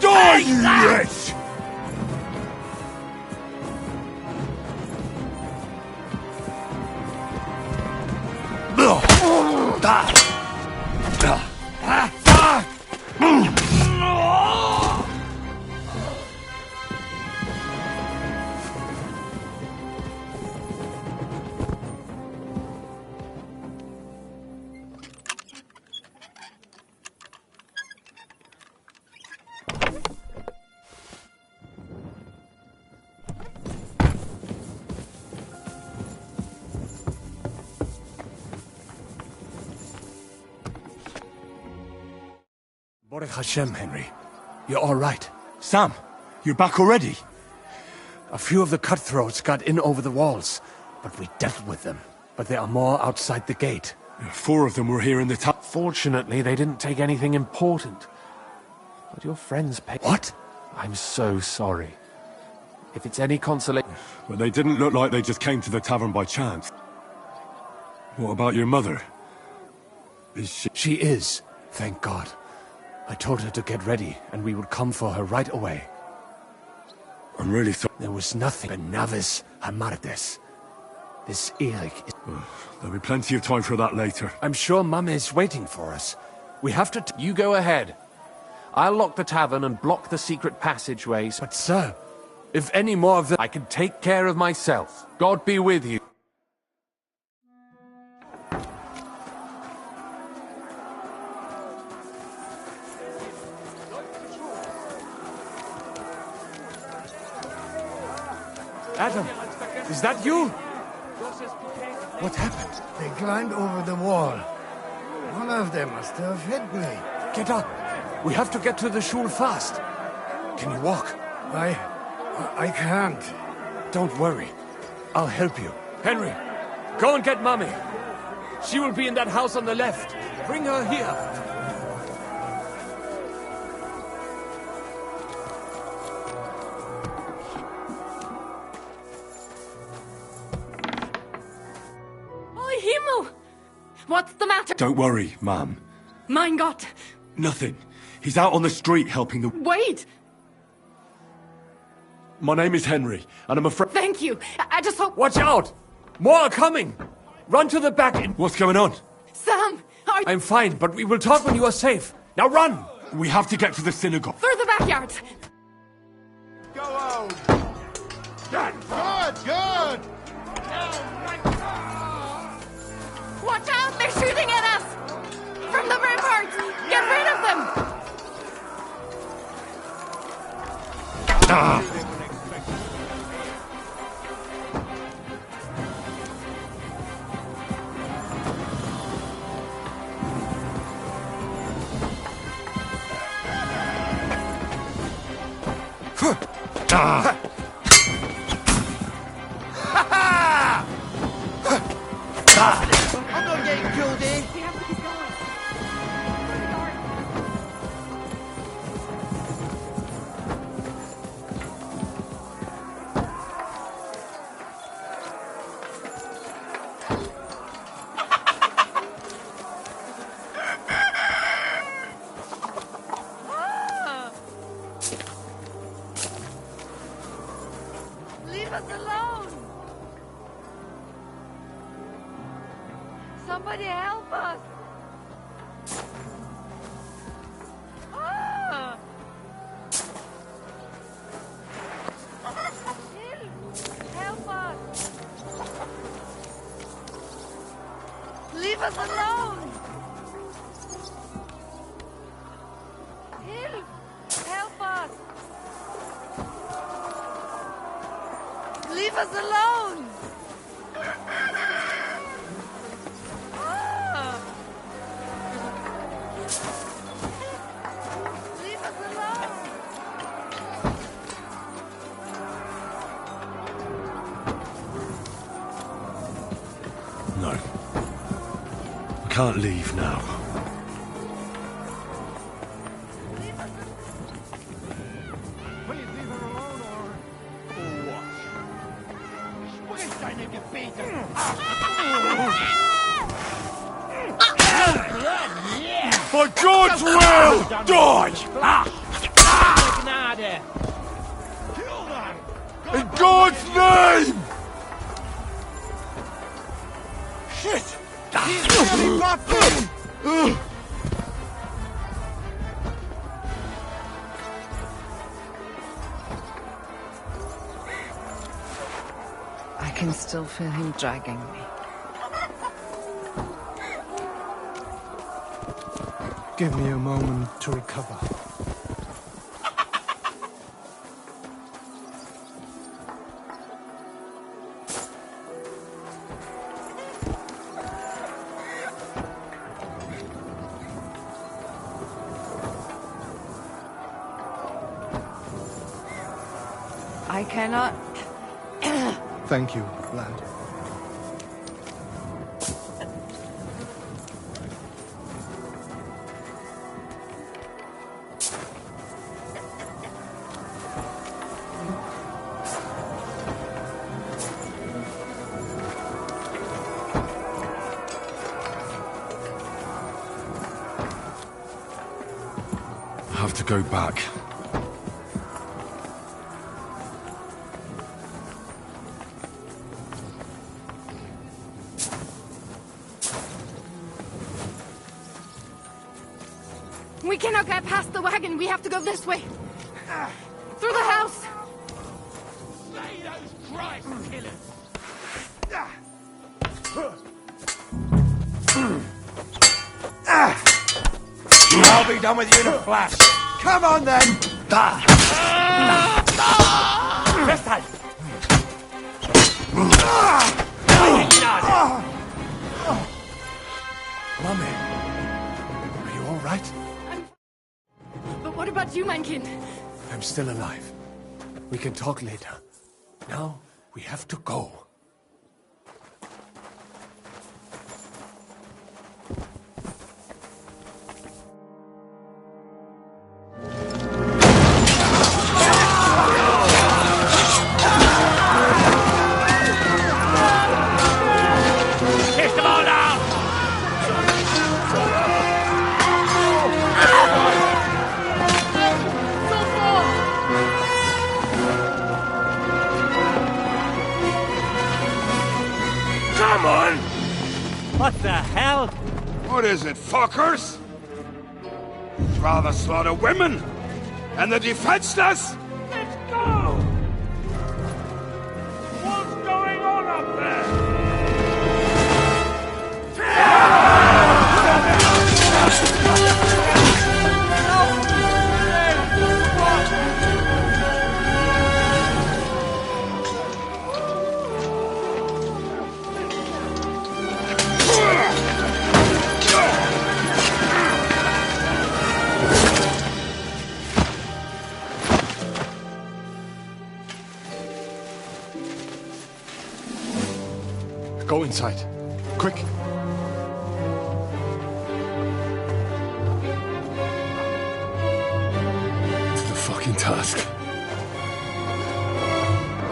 Die, you wretch! Baruch Hashem, Henry. You're all right. Sam, you're back already? A few of the cutthroats got in over the walls, but we dealt with them. But there are more outside the gate. 4 of them were here in the town. Fortunately, they didn't take anything important. But your friends paid... What? I'm so sorry. If it's any consolation... But they didn't look like they just came to the tavern by chance. What about your mother? Is she... She is, thank God. I told her to get ready, and we would come for her right away. I'm really sorry. There was nothing but Navis Hamardes. This Eric is... There'll be plenty of time for that later. I'm sure Mum is waiting for us. We have to... You go ahead. I'll lock the tavern and block the secret passageways. But sir, if any more of them... I can take care of myself. God be with you. Adam, is that you? What happened? They climbed over the wall. One of them must have hit me. Get up. We have to get to the shul fast. Can you walk? I can't. Don't worry. I'll help you. Henry, go and get Mommy. She will be in that house on the left. Bring her here. What's the matter? Don't worry, Ma'am. Mein Gott! Nothing. He's out on the street helping the... Wait! My name is Henry, and I'm afraid... Thank you! I just hope... Watch out! More are coming! Run to the back... What's going on? Sam! I'm fine, but we will talk when you are safe. Now run! We have to get to the synagogue. Through the backyard! Go home! Good, good! Watch out! They're shooting at us! From the ramparts! Get rid of them! I'm not getting killed here! Leave us alone! Somebody help us! Ah! Help us! Leave us alone! Help us! Leave us alone! Leave us alone! No. can't leave now. For God's will, die! In God's name! Shit! I can still feel him dragging me. Give me a moment to recover. I cannot... Thank you, lad. I have to go back. We cannot get past the wagon. We have to go this way. Through the house. Slay those Christ killers! I'll be done with you in a flash. Come on then! This time! Mummy, are you all right? But what about you, Mankin? I'm still alive. We can talk later. Now, we have to go. Kiss them all down! Come on! What the hell? What is it, fuckers? You'd rather slaughter women and the defenseless? Let's go! What's going on up there? Go inside. Quick. It's the fucking task.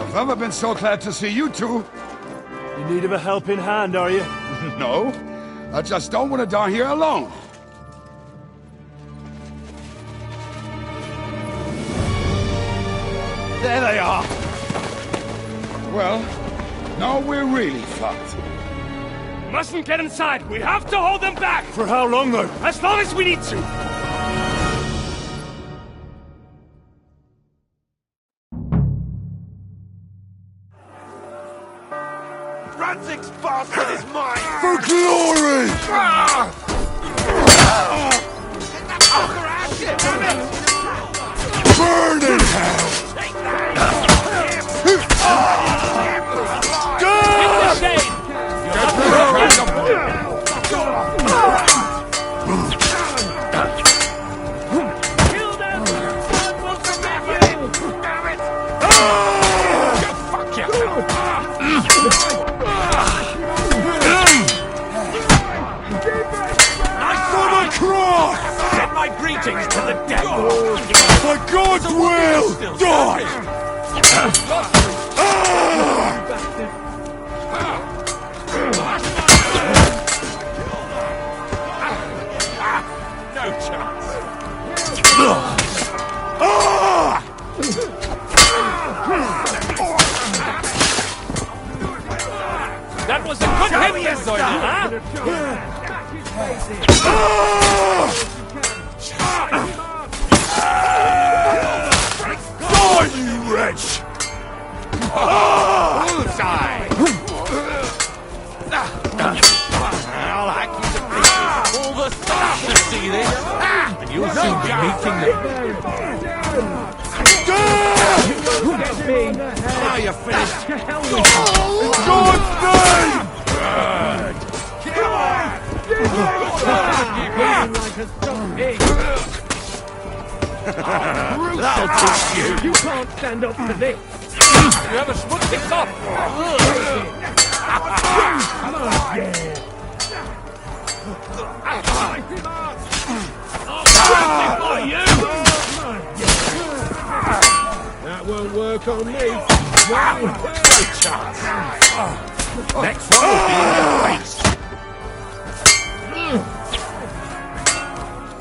I've never been so glad to see you two. You need of a helping hand, are you? No, I just don't want to die here alone. There they are! Well, now we're really fucked. Mustn't get inside. We have to hold them back. For how long, though? As long as we need to. Ranzik's bastard is mine! For glory! Burn in hell! Keep my greetings to the dead. By God's will, die! No chance. That was a good hit, Die, you wretch! Bullseye! I'll hack you to pieces. All the stars should see this. And you'll soon be meeting them. Now you're finished. God's name! That'll teach you. You can't stand up to this. You have a schmutzig top. That won't work on me. No chance. Next one will be in the face.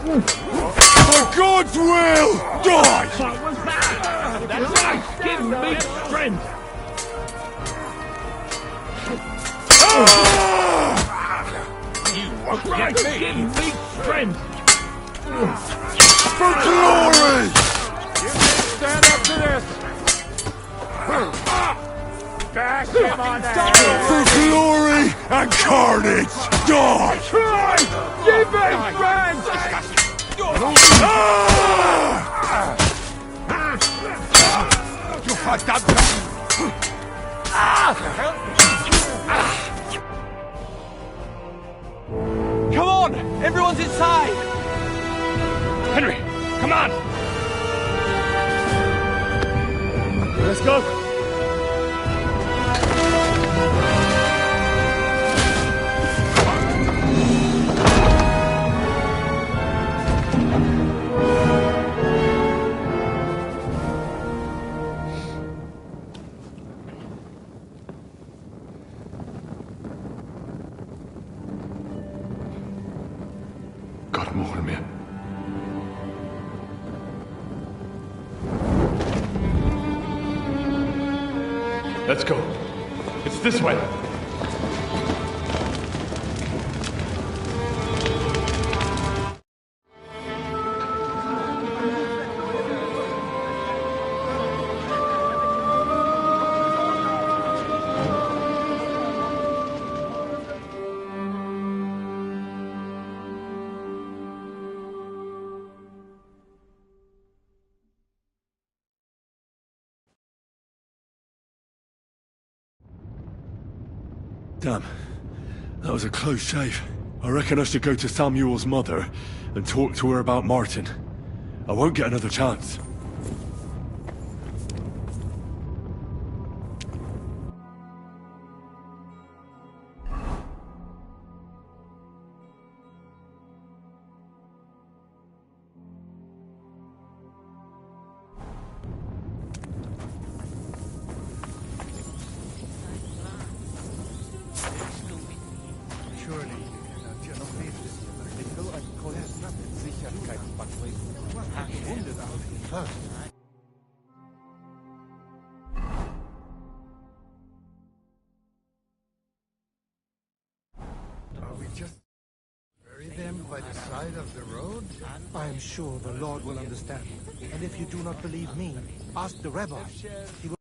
For God's will, die! What was that? That's give me strength. You won't get me. Give me strength. For glory! Stand up to this. Back him on the head. For glory and carnage, die! Try! Give me strength! You fucked up. Come on! Everyone's inside! Henry, come on. Let's go. God mogen meer. Let's go. It's this way. Damn, that was a close shave. I reckon I should go to Samuel's mother and talk to her about Martin. I won't get another chance. Are we just bury them by the side of the road? I am sure the Lord will understand. And if you do not believe me, ask the rabbi. He will